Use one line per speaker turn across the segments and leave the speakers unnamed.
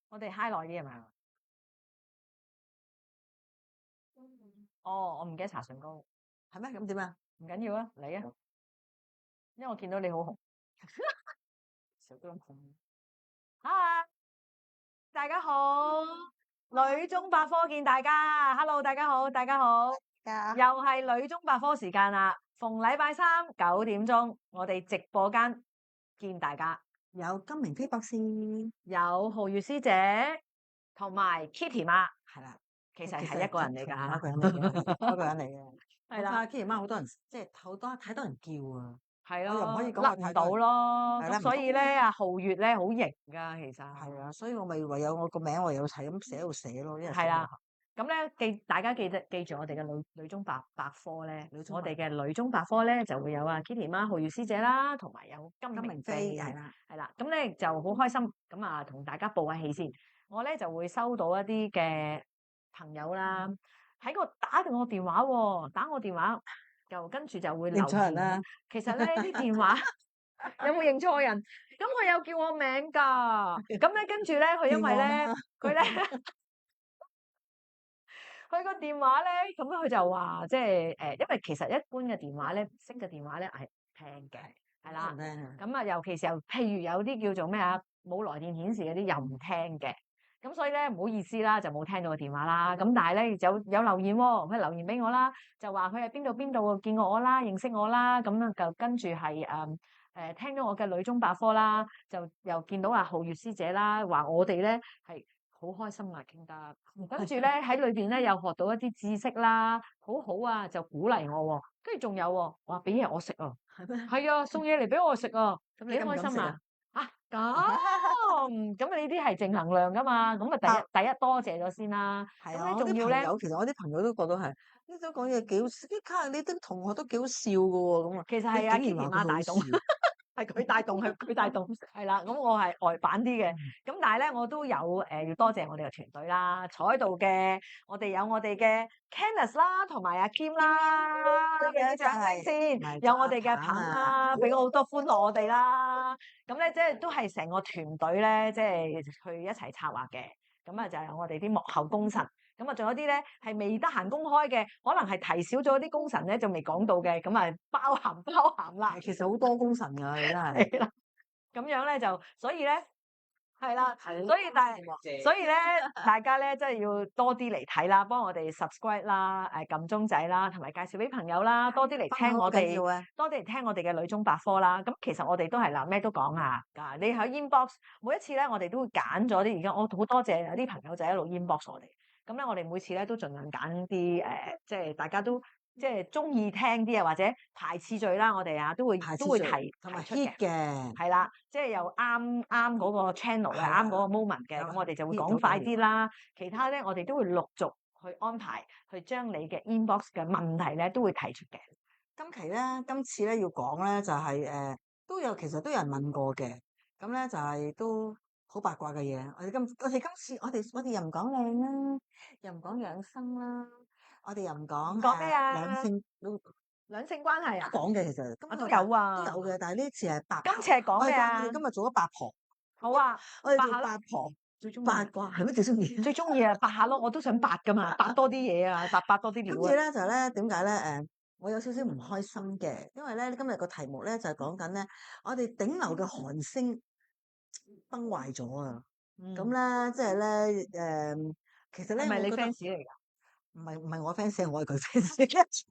我哋 high 耐啲係咪？哦，我唔記得搽唇膏，
係咩？咁點啊？
唔緊要啊，嚟啊！因為我見到你好紅，成日都咁紅。Hi，大家好，女中百科見大家。Hello，大家好，大家好，又係女中百科時間啦。逢禮拜三9點鐘，我哋直播間見大家。
有金明飛博士，
有皓月師姐，同埋 Kitty 媽，
係啦，
其實係一個人嚟㗎嚇，
一個人嚟嘅，一個人嚟嘅。
係啦
，Kitty 媽好多人，即係好多太多人叫啊。
係
我又唔可以講
甩
話太多人
唔到咯。
係啦
咁所以咧，阿皓月咧好型㗎，其實
係啊，所以我咪唯有我個名我有係咁寫喺度寫咯，因為
係啦。咁咧大家記住我哋嘅女中百科咧，我哋嘅女中百科咧就會有啊 Kitty 媽、皓月師姐啦，同埋有金明飛
係啦，
係啦。咁咧就好開心，咁啊同大家報下氣先。我咧就會收到一啲嘅朋友啦，喺個打我電話喎，打我電話就跟住就會留
認錯人
言。
啦，
其實咧啲電話有冇認錯人？咁佢有叫我名㗎。咁咧跟住咧佢因為咧佢咧。佢個電話咧，咁佢就話即係因為其實一般嘅電話咧，識嘅電話咧係聽嘅，係啦。咁啊，尤其是譬如有啲叫做咩啊，冇來電顯示嗰啲又唔聽嘅。咁所以咧唔好意思啦，就冇聽到個電話啦。咁但係咧有留言喎，佢留言俾我啦，就話佢喺邊度見過我啦，認識我啦。咁樣就跟住係聽到我嘅女中百科啦，就又見到阿皓月師姐啦，話我哋咧係。好開心啊，傾得，跟住咧喺裏邊咧又學到一啲知識啦，好好啊，就鼓勵我喎，跟住仲有喎，話俾嘢我食啊，
係咩？
係啊，送嘢嚟俾我食啊，
咁
幾開心啊！咁呢啲係正能量噶嘛，咁啊第一多謝咗先啦。
係啊，我啲
仲要咧，
朋友其實我啲朋友都覺得係，呢種講嘢幾好，啲卡你啲同學都幾好笑噶喎，咁啊，
其實係阿
你竟
Kitty
然話佢
媽帶動。
好笑。
係佢帶動，佢帶動，係啦。咁我係外版啲嘅，咁但係咧我都有要多謝我哋嘅團隊啦，坐喺度嘅，我哋有我哋嘅 Candice 啦，同埋阿 Kim 啦，俾啲掌聲先。有我哋嘅棒啦，俾好多歡樂我哋啦。咁咧即係都係成個團隊咧，即係去一齊策劃嘅。咁啊就係我哋啲幕後功臣。咁啊，仲有啲咧係未得閒公開嘅，可能係提少咗啲功臣咧，仲未講到嘅，咁啊包含啦。
其實好多功臣㗎，你真係。
係啦，咁樣咧就，所以咧係啦，所以咧大家咧真係要多啲嚟睇啦，幫我哋 subscribe 啦，撳鐘仔啦，同埋介紹俾朋友啦，多啲嚟聽我哋，多啲嚟聽我哋嘅女中百科啦。咁其實我哋都係嗱咩都講啊，你喺 inbox 每一次咧，我哋都會揀咗啲，而家我好多謝有啲朋友仔一路 inbox 我哋。咁咧，我哋每次咧都盡量揀啲即係大家都即係中意聽啲啊，或者排次序啦，我哋啊都會提出嘅，係啦，即係又啱嗰個 channel 嘅，啱嗰個 moment 嘅，咁我哋就會講快啲啦。其他咧，我哋都會陸續去安排，去將你嘅 inbox 嘅問題咧都會提出嘅。
今次咧要講咧就係其實都有人問過嘅，咁咧就係都好八卦嘅嘢。我哋今次我哋又唔講靚啦，又唔講養生啦，我哋又唔講
咩啊？兩性關係啊？
講嘅其實
都有啊，
都有嘅，但係呢次係八。
今次係講咩啊？
我哋今日做咗八婆。
好啊，
我哋做八婆，
最中意
八卦係咩最中意？
最中意啊，八下咯，我都想八噶嘛，八多啲嘢啊，八多啲料啊。
今次咧就咧點解咧？我有少少唔開心嘅，因為咧今日個題目咧就係講緊咧，我哋頂流嘅韓星崩壞咗啊！咁咧即係咧其實咧，
係咪你 fans 嚟㗎？
唔係我 fans，我係佢 fans。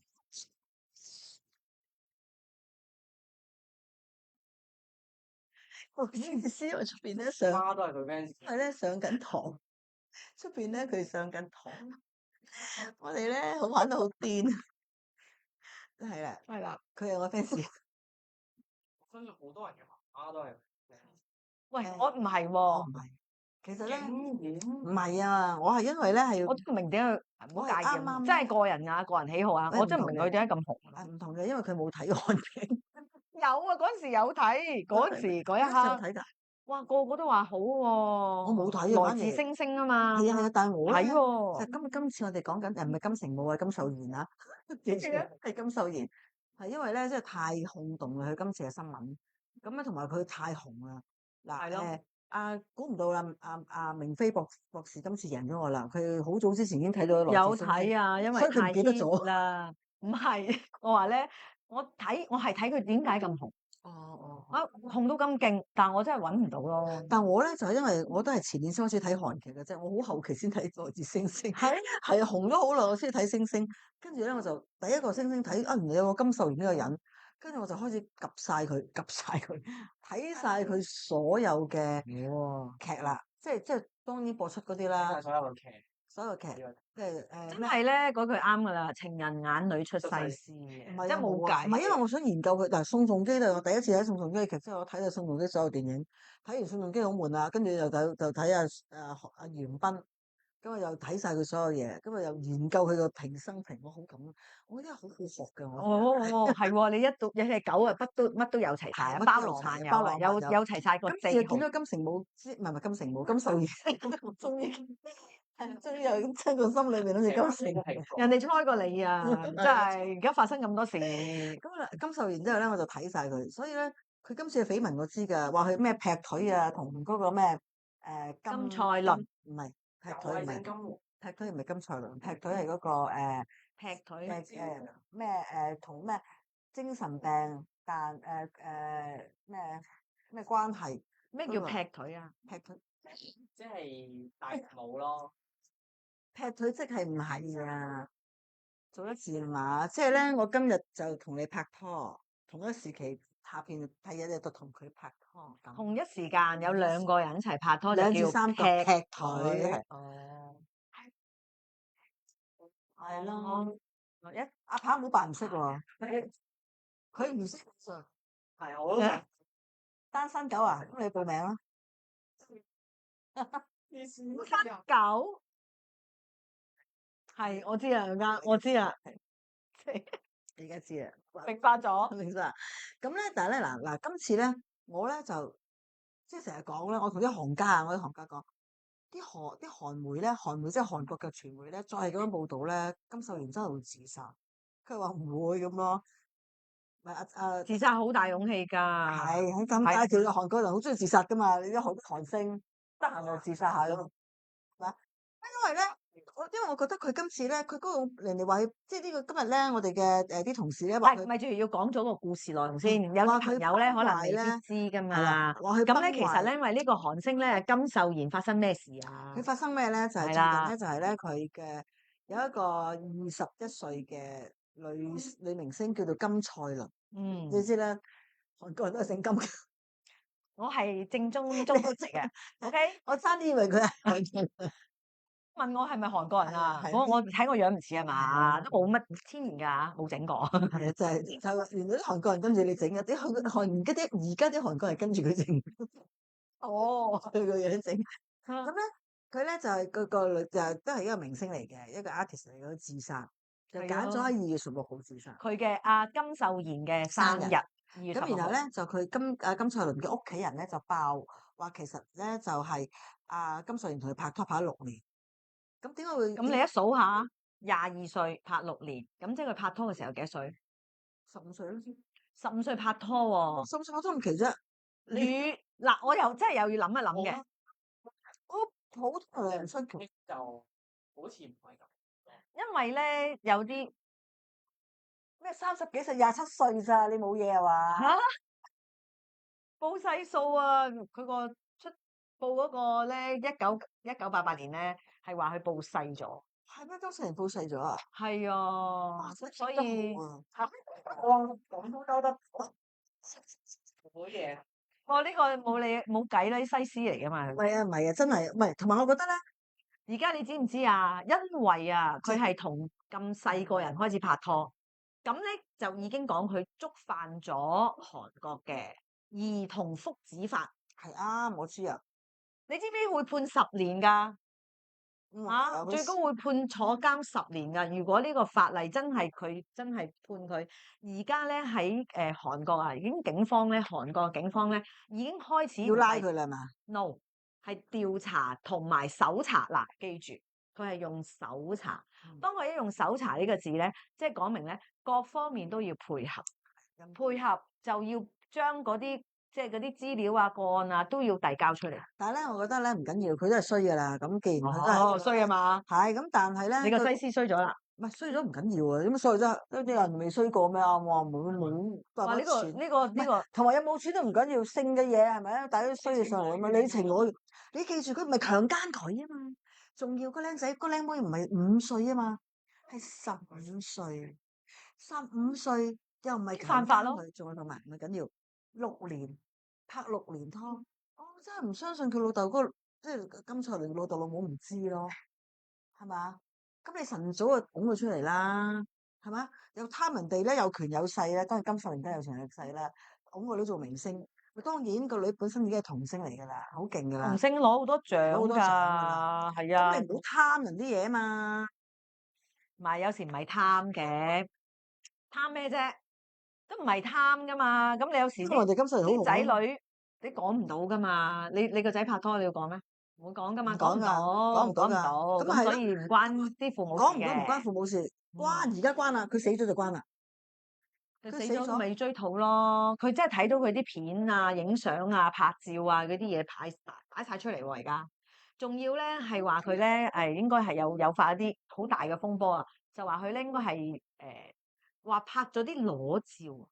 我意思我出邊咧上，
媽都係佢 fans。
係咧上緊堂，出邊咧佢上緊堂，我哋咧好玩到好癲。係啦，佢係我 fans。
相信好多人嘅媽都係 fans。
喂，我唔係喎，
唔係，其實咧唔係啊，我係因為咧係，
我都唔明點解唔好介意，真係個人啊，個人喜好啊，我真係唔明佢點解咁紅。
唔同嘅，因為佢冇睇韓劇。
有啊，嗰陣時有睇，嗰陣時嗰一刻
睇㗎。
哇，個個都話好喎。我
冇睇啊，
來自星星啊嘛。
係啊，但係我
睇喎。
就今次我哋講緊唔係金城武啊，金秀賢啊，記住係金秀賢，係因為咧即係太轟動啦，佢今次嘅新聞。咁咧同埋佢太紅啦。嗱
係咯
估唔到啦，明飛博士今次贏咗我啦。佢好早之前已經睇到來
有
自星星，
睇啊，因
所以佢唔
為太
記得
hit
咗。
啦。唔係，我話咧，我係睇佢點解咁紅。
哦。
啊，紅到咁勁，但我真係揾唔到咯。
但我咧就係因為我都係前年先開始睇韓劇嘅啫，我好後期先睇來自星星。
係
係紅咗好耐，我先睇星星。跟住咧我就第一個星星睇原來有個金秀賢呢個人，跟住我就開始及晒佢，睇晒佢所有嘅劇啦，即係當然播出嗰啲啦，
所有嘅劇，
所有劇即係
真係咧，嗰句啱噶啦，情人眼裏出西施嘅，
唔係
即係冇計。
唔係因為我想研究佢嗱，宋仲基咧，我第一次睇宋仲基嘅劇，即係我睇咗宋仲基所有電影，睇完宋仲基好悶啦，跟住又睇阿袁彬，咁啊又睇晒佢所有嘢，咁啊又研究佢個平生平，我好感，我覺得好好學嘅我。
係喎，你一隻狗啊，乜都有齊晒啊，
乜
包
都有齊
羅萬有啊，
包羅萬有
有齊晒個
今
地圖。
次又見到金城武，唔係金城武，金秀賢，終於又將個心裏面好似金城武。
人哋猜過你啊，真係而家發生咁多事。
咁啊，金秀賢之後咧，我就睇晒佢，所以咧，佢今次嘅緋聞我知㗎，話佢咩劈腿啊，同嗰個咩
金賽倫
唔係劈腿，唔係劈腿，唔係金賽倫，劈腿係嗰個
劈腿
咩同咩精神病但咩關係？
咩叫劈腿啊？
劈腿
即係大帽咯。
劈腿即係唔係啊？做一字馬，即係咧，我今日就同你拍拖，同一時期下邊睇嘢就同佢拍拖咁。
同一時間有兩個人一齊拍拖就
兩至
叫
三個
劈
劈腿，
哦，
係咯。
一
阿鵬冇扮唔識喎，佢唔識喎。
係我都想
單身狗啊，咁你報名啦。
狗係我知啦，我知啦，
你而家知啦，
明白咗。
明白。咁咧，但係咧嗱，今次咧，我咧就即係成日講咧，我同啲行家啊，我啲行家講，啲韓媒咧，韓媒即係韓國嘅傳媒咧，再係咁樣報導咧，金秀賢真係會自殺。佢話唔會咁咯。咪
自殺好大勇氣㗎。
係咁解，其實韓國人好中意自殺噶嘛，你啲韓星得閒就自殺下咁，係嘛？因為咧，因為我覺得佢今次咧，佢嗰個人哋話佢，即係呢個今日咧，我哋嘅啲同事咧話佢，
咪住要講咗個故事內容先，有
話佢
啲朋友咧可能未
崩壞咧
必知㗎
係啦
嘛。
話佢
咁咧
崩壞
其實咧，因為呢個韓星咧金秀賢發生咩事啊？
佢發生咩咧？就係最近
係啦
咧，就係咧佢嘅有一個21歲嘅女明星叫做金賽綸，你
嗯，
知咧，韓國人都係姓金嘅。
我係正宗嚟嘅。OK，
我差啲以為佢係韓國人。
問我係咪韓國人啊？
係
我睇我樣唔似係嘛，
係
都冇乜天然㗎，冇整過。
係啊，就原來啲韓國人跟住你整嘅，啲而家啲韓國人跟住佢整，
哦，
佢個樣整。咁咧，佢咧就係個女就都係一個明星嚟嘅，一個 artist 嚟嘅，自殺就揀咗喺2月16號自殺。
佢嘅金秀賢嘅生日2月16號。
咁然後咧就佢金賽綸嘅屋企人咧就爆話，其實咧就係金秀賢同佢拍拖拍咗6年。咁點解會？
咁你一數下，22歲拍6年，咁即係佢拍拖嘅時候幾多歲
15歲咯
？15歲拍拖喎。
，15歲我都唔奇啫。
嗱，我又真係又要諗一諗嘅。
好多人出奇，
就好似唔係咁。
因為咧有啲
咩30幾歲27歲咋？你冇嘢啊嘛？
嚇報細數啊！佢個出報嗰個咧1988年咧係話佢報細咗。
係咩？當事人報細咗啊？
係啊，所以
咁都交得
好嘢。
我呢個冇計啦，啲西施嚟噶嘛。
唔係啊，真係唔係。同埋我覺得咧，
而家你知唔知啊？因為啊，佢係同咁細個人開始拍拖，咁咧就已經講佢觸犯咗韓國嘅兒童福祉法。
係啱，我知啊。
你知唔知會判10年㗎？最高會判坐監10年㗎。如果呢個法例佢真係判佢，而家咧喺韓國啊，韓國警方咧已經開始
要拉佢啦，係嘛
？No，係調查同埋搜查嗱，記住佢係用搜查。當佢一用搜查呢個字咧，即係講明咧各方面都要配合，配合就要將嗰啲即係嗰啲資料啊、個案啊，都要遞交出嚟。
但係咧，我覺得咧唔緊要，佢都係衰噶啦。咁既然佢都係
衰啊嘛，
係咁，但係咧
你個西施衰咗啦。
唔係衰咗唔緊要啊，咁衰啫，有啲人未衰過咩啊？我話冇
哇！呢個呢個
同埋有冇錢都唔緊要，性嘅嘢係咪啊？大家都衰起上嚟啊嘛，你情我願，你記住佢唔係強姦佢啊嘛，仲要個僆仔個僆妹唔係5歲啊嘛，係15歲，15歲又唔係強姦佢，仲有同埋唔係緊要，6年拍6年拖，我真係唔相信佢老豆嗰即係金賽璉老豆老母唔知咯，係嘛？咁你晨早就拱佢出嚟啦，係嘛？有貪人哋咧有權有勢啦，當然金秀賢都有權有勢啦，拱佢都做明星。當然個女本身已經係童星嚟㗎啦，好勁㗎啦。
童星攞好多獎
攞好多獎㗎
㗎，係啊。
咁你唔好貪人啲嘢啊嘛。
唔係有時唔係貪嘅，貪咩啫？都唔係貪㗎嘛。咁你有時
因為我哋金秀賢好
啲仔
紅咯，
女你講唔到㗎嘛？你個仔拍拖你要講咩？唔會講㗎嘛，講唔
唔講㗎，
到，
講唔到㗎。咁係咯，
咁所以唔關啲父母事
講唔到唔關
嘅。
父母事，關而家關啦，佢死咗就關啦。
佢
佢死咗
死咗咪追討咯？佢真係睇到佢啲片啊、影相啊、拍照啊嗰啲嘢擺晒出嚟喎，而家仲要咧係話佢咧應該係有發一啲好大嘅風波啊，就話佢咧應該係話拍咗啲裸照，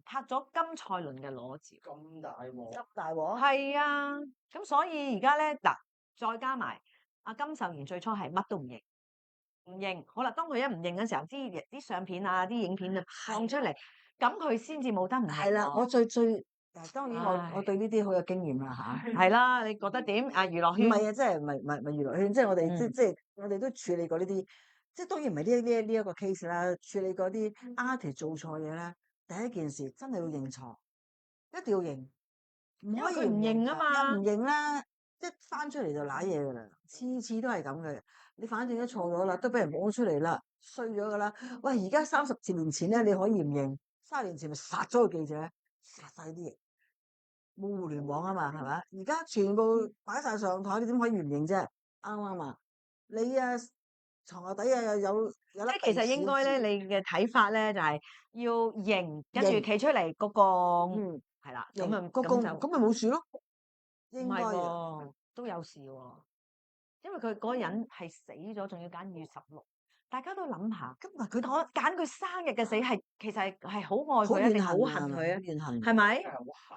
拍咗金賽璉嘅裸照。
咁大鑊，
執大鑊。
係啊，咁所以而家咧嗱，再加埋阿金秀賢最初係乜都唔認。唔認，好啦。當佢一唔認嘅時候，啲相片啊、啲影片啊放出嚟，咁佢先至冇得唔認。
係啦，我最當然我對呢啲好有經驗啦嚇。
係啦，你覺得點啊？娛樂圈
唔係啊，即係唔係娛樂圈，即係我哋即係我哋都處理過呢啲，即係當然唔係呢一個 case 啦，處理過啲 artist 做錯嘢咧，第一件事真係要認錯，一定要認，唔可以
佢唔認啊嘛，
又唔認啦，一翻出嚟就揦嘢噶啦，次次都係咁嘅。你反正都錯咗啦，都俾人摸出嚟啦，衰咗噶啦。喂，而家30年前咧，你可以唔認，30年前咪殺咗個記者，殺晒啲嘢。冇互聯網啊嘛，係咪？而家全部擺晒上台，你點可以唔認啫？啱唔啱啊？你啊，床下底啊又有粒
即係其實應該咧，你嘅睇法咧就係要認，跟住企出嚟嗰個，係啦，咁啊
咁咪冇事咯。應該
都有事喎，因為佢嗰個人係死咗，仲要揀2月16。大家都諗下，
咁嗱，佢
揀佢生日嘅死係其實係好愛佢一定好恨佢啊？
怨恨
係咪？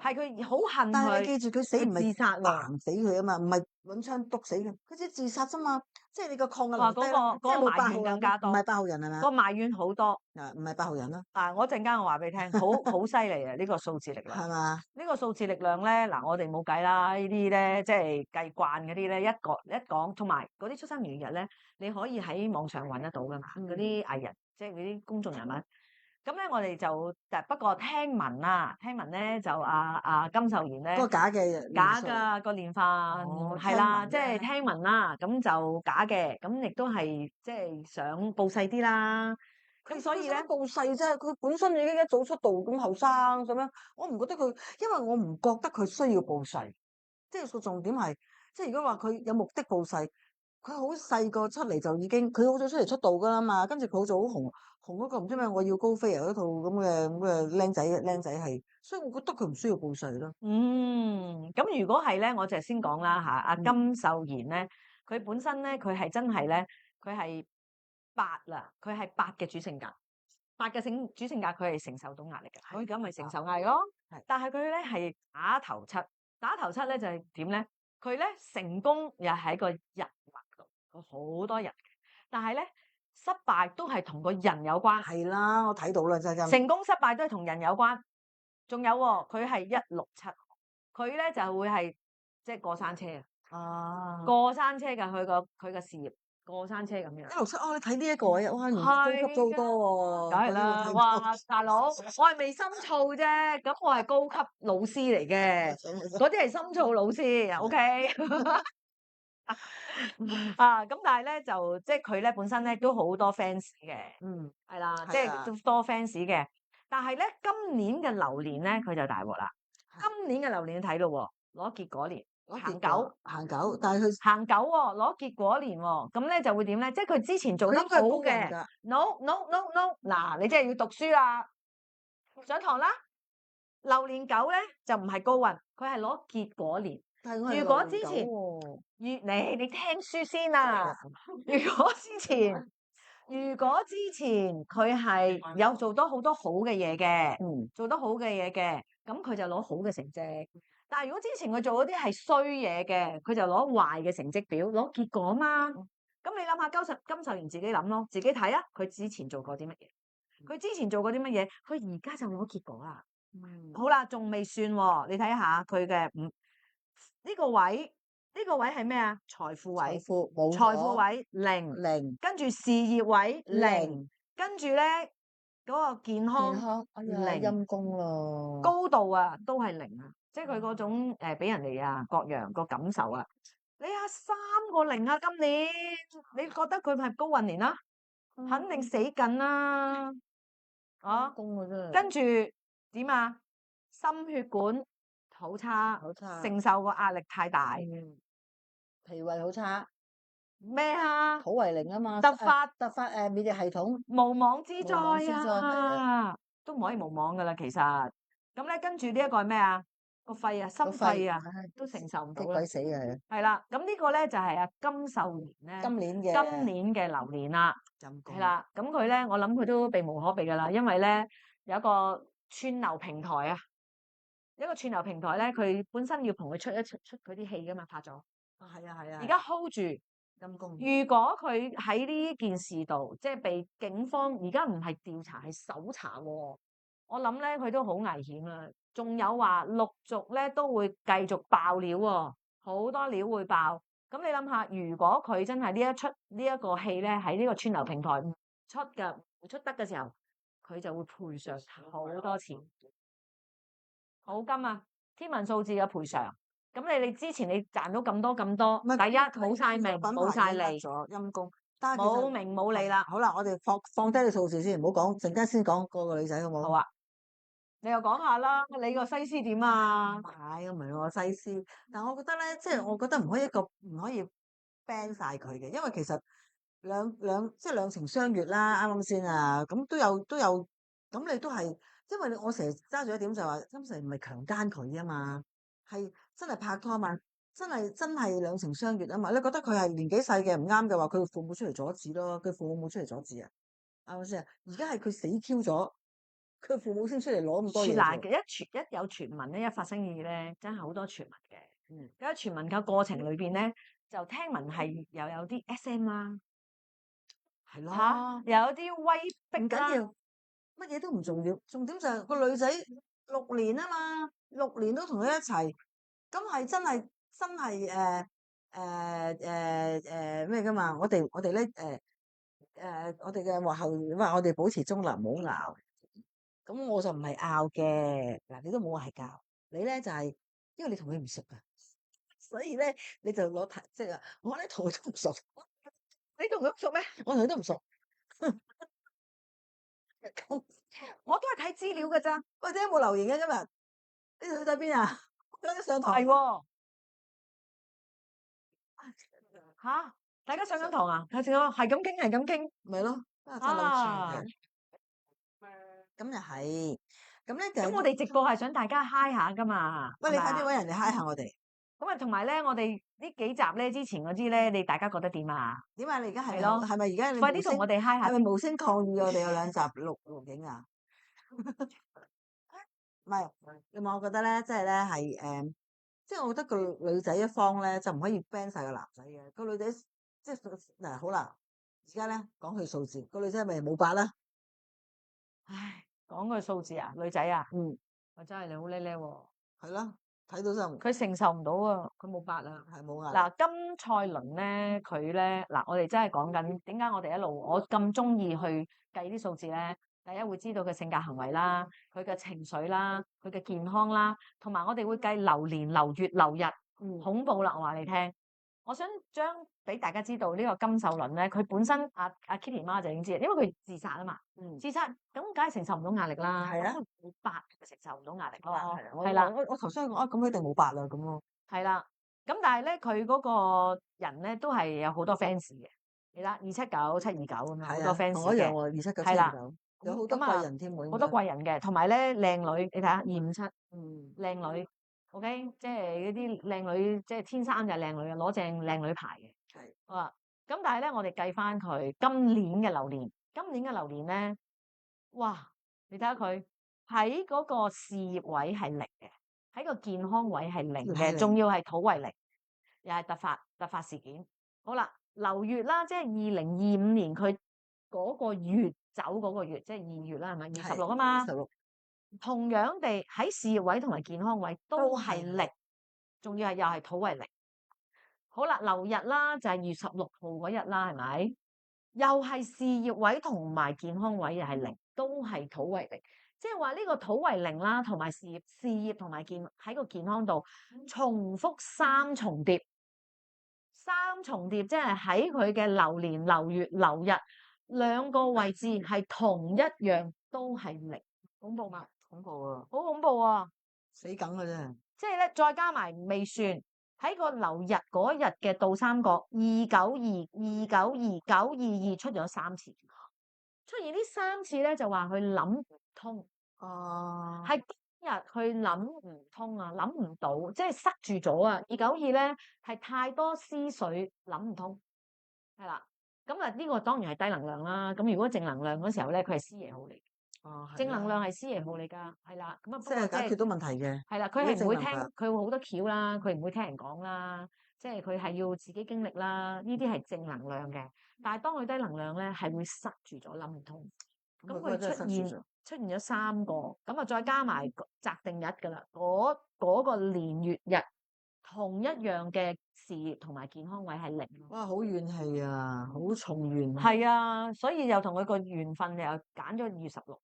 係佢好恨佢。
但係你記住，佢死唔係
自殺喎，
彈死佢啊嘛，唔係揾槍篤死嘅，佢只自殺啫嘛。即係你個抗壓
話
能力低啦，即係冇8號人，
更加多，
唔係8號人係咪啊？
個埋怨好多。
唔係8號人啦。
我陣間我話俾你聽，好犀利啊！呢個數字力量
係嘛？
呢個數字力量咧，嗱我哋冇計啦。呢啲咧即係計慣嗰啲咧，一講，同埋嗰啲出生年月日咧，你可以喺網上揾得到噶嘛。嗰啲藝人，即係嗰啲公眾人物。咁咧，我哋就不過聽聞啦，咧就金秀賢咧，
嗰個假嘅
假㗎個年份係啦，即係聽聞啦，咁就假嘅，咁亦都係即係想報細啲啦。咁所以咧
報細啫，佢本身已經一早出道咁後生咁樣，我唔覺得佢，因為我唔覺得佢需要報細。即係個重點係，即係如果話佢有目的報細，佢好細個出嚟就已經，佢好早出嚟出道噶啦嘛，跟住佢好早好紅嗰個唔知咩，我要高飛啊嗰套咁嘅僆仔係，所以我覺得佢唔需要報細咯。
咁如果係咧，我就先講啦嚇，阿金秀賢咧，佢本身咧佢係真係咧，佢係8啦，佢係8嘅主性格，8嘅主性格佢係承受到壓力嘅，佢咁咪承受壓力咯。但係佢咧係打頭七咧就係點咧？佢咧成功又係一個人物度，佢好多人，但係咧失敗都係同個人有關。
係啦，我睇到啦，真係
成功失敗都係同人有關。仲有喎，佢係167，佢咧就會係即係過山車啊！過山車㗎，佢個事業過山車咁樣。
167，你睇呢一個啊，哇，高級咗好多喎。
梗係啦，哇，大佬，我係未深造啫，咁我係高級老師嚟嘅，嗰啲係深造老師，OK。咁但係咧就即係佢咧本身咧都好多 fans 嘅，係啦，即係都多 fans 嘅。但係咧今年嘅流年咧佢就大鑊啦。今年嘅流年睇咯，攞結果年行九，
但係佢
行九喎，攞結果年喎，咁咧就會點咧？即係佢之前做得好嘅，no，嗱，你真係要讀書啦，上堂啦，流年九咧就唔係高運，佢係攞結果年。
但係我係
如果
流年
之前
狗喎
你聽書先啊！如果之前佢係有做到好多好嘅嘢嘅，做得好嘅嘢嘅，咁佢就攞好嘅成績。但係如果之前佢做嗰啲係衰嘢嘅，佢就攞壞嘅成績表，攞結果嘛。咁你諗下，金秀賢自己諗咯，自己睇啊，佢之前做過啲乜嘢？佢之前做過啲乜嘢？佢而家就攞結果啦。好啦，仲未算喎，你睇下佢嘅呢個位。呢個位係咩啊？財富位，財富位零，跟住事業位零，跟住咧嗰個健康
零陰公咯，
高度啊都係零啊，即係佢嗰種俾人哋啊各樣個感受啊。你啊3個零啊，今年你覺得佢係高運年啦？肯定死緊啦，啊，跟住點啊？心血管好差，承受個壓力太大。
脾胃好差，
咩啊？
土為零啊嘛，
突發
免疫系統
無妄之災啊，都唔可以無妄噶啦，其實咁咧，跟住呢一個係咩啊？個肺啊，心肺啊，都承受唔到啦，
鬼死啊！
係啦，咁呢個咧就係啊金秀賢咧，今年嘅流年啦，係啦，咁佢咧，我諗佢都避無可避噶啦，因為咧有一個串流平台啊，一個串流平台咧，佢本身要同佢出佢啲戲噶嘛，拍咗。
係啊，
而家 hold 住陰公。如果佢喺呢件事度，即係被警方而家唔係調查係搜查喎，我諗咧佢都好危險啊！仲有話陸續咧都會繼續爆料喎，好多料會爆。咁你諗下，如果佢真係呢一個戲咧喺呢個串流平台唔出得嘅時候，佢就會賠償好多錢，好金啊！天文數字嘅賠償。咁你之前你賺到咁多，第一冇晒名冇晒利，
陰公，
冇名冇利啦。
好啦，我哋放低個數字先，唔好講，陣間先講個女仔好冇？
好啊，你又講下啦，你個西施點啊？
係，我唔係我西施，但我覺得咧，即係我覺得唔可以 ban 晒佢嘅，因為其實兩情相悅啦，啱啱先啊，咁都有，咁你都係，因為我成日揸住一點就話，金城唔係強姦佢啊嘛。係真係拍拖嘛，真係兩情相悅啊嘛！你覺得佢係年紀細嘅唔啱嘅話，佢父母出嚟阻止咯，佢父母冇出嚟阻止啊，啱唔啱先啊？而家係佢死 Q 咗，佢父母先出嚟攞咁多嘢。
嗱，一有傳聞咧，一發生嘢咧，真係好多傳聞嘅。咁傳聞嘅過程裏邊咧，就聽聞係又有啲 SM 啦，
係咯，
又有啲威逼啦，
唔緊要，乜嘢都唔重要，重點就係個女仔6年啊嘛，6年都同佢一齊，咁係真係咩噶嘛？我哋咧我哋嘅話後話我哋保持中立，唔好拗。咁我就唔係拗嘅，嗱你都冇話係拗，你咧就係因為你同佢唔熟啊，所以咧你就攞即係我咧同佢都唔熟，你同佢熟咩？我同佢都唔熟。
我都係睇資料㗎咋。
喂，點解冇留言嘅今日？你哋去咗邊啊？今日上堂
係喎。吓，大家上緊堂啊？係咁傾，
咪咯，真係老串嘅。咁又係，咁咧就
咁我哋直播係想大家 high 下噶嘛。
喂，你快啲搵人哋 high 下我哋。
咁啊，同埋咧，我哋呢幾集咧之前嗰啲咧，你大家覺得點啊？
點啊？你而家係
咯，
係咪而家你
快啲同我哋 high 下？
係咪無聲抗議我哋有2集錄影啊？唔係，咁我覺得咧，即係咧係即係我覺得個女仔一方咧就唔可以 ban 晒個男仔嘅。個女仔即係嗱好啦，而家咧講佢數字，個女仔咪冇8啦。
唉，講佢數字啊，女仔啊，我真係你好叻叻喎。
係咯，睇到就
佢承受唔到啊，佢冇8啦。
係冇啊。
嗱，金賽倫咧，佢咧嗱，我哋真係講緊點解我哋我咁中意去計啲數字咧？第一會知道佢性格行為啦，佢嘅情緒啦，佢嘅健康啦，同埋我哋會計流年、流月、流日，恐怖啦！我話你聽，我想將俾大家知道呢個金秀倫咧，佢本身阿 Kitty 媽就已經知，因為佢自殺啊嘛，自殺咁梗係承受唔到壓力啦，
係啊，
冇8承受唔到壓力咯，
係啦，我頭先講啊，咁佢一定冇8啦，咁咯，
係啦，咁但係咧佢嗰個人咧都係有好多 fans 嘅，你睇279、729咁樣好多 fans 嘅，
同我一樣喎，279、729。有好多
咁啊
貴人添喎，
好多貴人嘅，同埋咧靚女，你睇下257
嗯，
靚女，OK，即係嗰啲靚女，即係天生就係靚女啊，攞正靚女牌嘅。
係
好啊，咁但係咧，我哋計翻佢今年嘅流年，今年嘅流年咧，哇！你睇下佢喺嗰個事業位係零嘅，喺個健康位係零嘅，
係零
仲要係土為零，又係突發事件。好啦，流月啦，即係2025年佢嗰個月走嗰個月，即係2月啦，係咪？26啊嘛。
16
同樣地喺事業位同埋健康位都係
都係
零，仲要係又係土為零。好啦，流日啦，就係2月16號嗰日啦，係咪？又係事業位同埋健康位又係零，都係土為零。即係話呢個土為零啦，同埋事業同埋喺個健康度重複3重疊，即係喺佢嘅流年、流月、流日2個位置係同一樣，都係零，恐怖嘛？
恐怖啊，
好恐怖啊！
死梗嘅啫。
即係咧，再加埋未算喺個流日嗰日嘅倒三角292、292、922出咗3次，出現呢3次咧就話佢諗唔通，
哦，
係今日佢諗唔通啊，諗唔到，即係塞住咗啊！292咧係太多思緒諗唔通，係啦。咁啊呢個當然係低能量啦。咁如果正能量嗰時候咧，佢係師爺號嚟。
哦，
正能量係師爺號嚟㗎，係啦。咁啊，不過
即係解決到問題嘅。
係啦，佢係唔會聽，
正能量
佢會好多橋啦，佢唔會聽人講啦，即係佢係要自己經歷啦。呢啲係正能量嘅，但係當佢低能量咧，係會塞住咗，諗唔通。咁佢出現咗3個，咁啊再加埋擇定日㗎啦，嗰個年月日同一樣嘅事業同埋健康位係零。
哇，好怨氣啊，好重怨。
係啊，所以又同佢個緣分又揀咗2月16。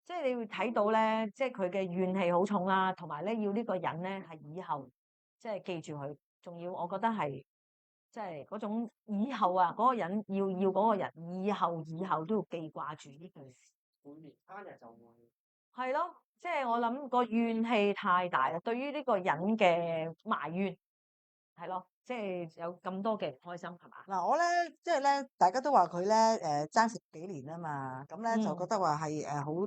即係你會睇到咧，即係佢嘅怨氣好重啦，同埋咧要呢個人咧係以後即係記住佢，仲要我覺得係即係嗰種以後啊，嗰個人要嗰個人以後都要記掛住呢件事。
每年生日就會
係咯，即係我諗個怨氣太大啦，對於呢個人嘅埋怨係咯，即係有咁多嘅唔開心係嘛？
嗱，我咧即係咧，大家都話佢咧爭10幾年啊嘛，咁咧就覺得話係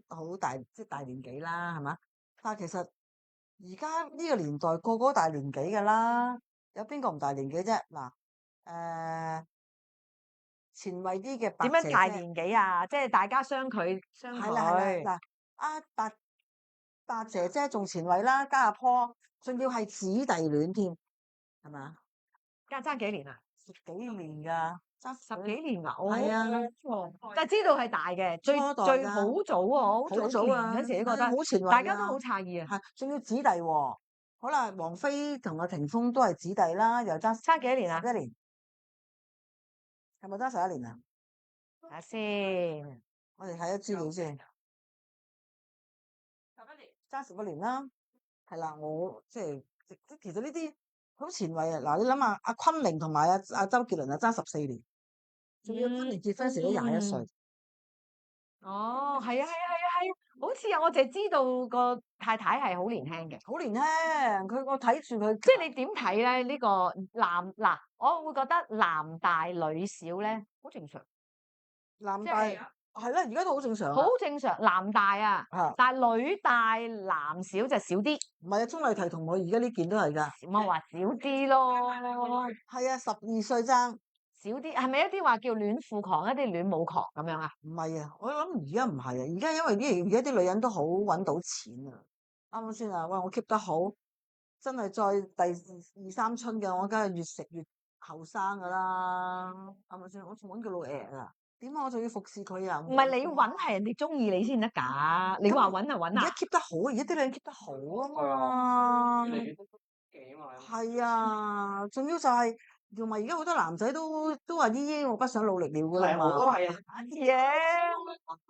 好大，即係大年紀啦，係嘛？但係其實而家呢個年代個個都大年紀㗎啦，有邊個唔大年紀啫？嗱，前衛啲嘅白
點樣大
姐姐
年紀啊？即係大家相距。
係啦，嗱，白姐姐仲前衛啦，加阿坡，仲要係姊弟戀添，係嘛？
爭幾年啊
10幾年㗎，爭
？10幾年啊？
係啊，
但係知道係大嘅，最
初代㗎
最好早喎，好
好
早
早啊，
年嗰時都覺得
好前衛啊
大家都好詫異啊。
係，仲要姊弟喎。好啦，王菲同阿霆鋒都係姊弟啦，又爭
差幾多年啊？
11年，係咪爭11年啊？
睇下先，
我哋睇下資料先，爭11年啦。係啦，我即係其實呢啲好前衛啊。嗱，你諗下，阿昆凌同埋阿周杰倫啊爭14年，仲要昆凌結婚時都21歲。
哦，係啊，好似啊，我淨係知道個太太係好年輕嘅。
好年輕，我睇住佢，
即係你點睇咧？呢個嗱，我會覺得男大女小咧，好正常，
男大
即係
係啦，而家都好正常啊。
好正常。男大啊，
嚇，
但係女大男小就少啲。
唔係啊，鐘麗緹同我而家呢件都係㗎。
我話少啲咯，
係啊，12歲爭。
少啲係咪一啲話叫戀父狂，一啲戀母狂咁樣啊？
唔係啊，我諗而家唔係啊，而家因為而家啲女人都好揾到錢啊，啱唔啱先啊？喂，我 keep 得好，真係再第2、3春嘅，我梗係越食越後生噶啦，啱唔啱先？我仲揾佢老爺啊，點啊？我仲要服侍佢啊？
唔係你揾係人哋中意你先得㗎，你話揾就揾
而家
啊！
keep 得好，而家啲女人 keep 得好啊嘛，
越嚟越多幾嘛。
係啊，仲要就係同埋而家好多男仔都話姨姨，我不想努力了噶啦
係，我都
嘛，
係啊。
嘢，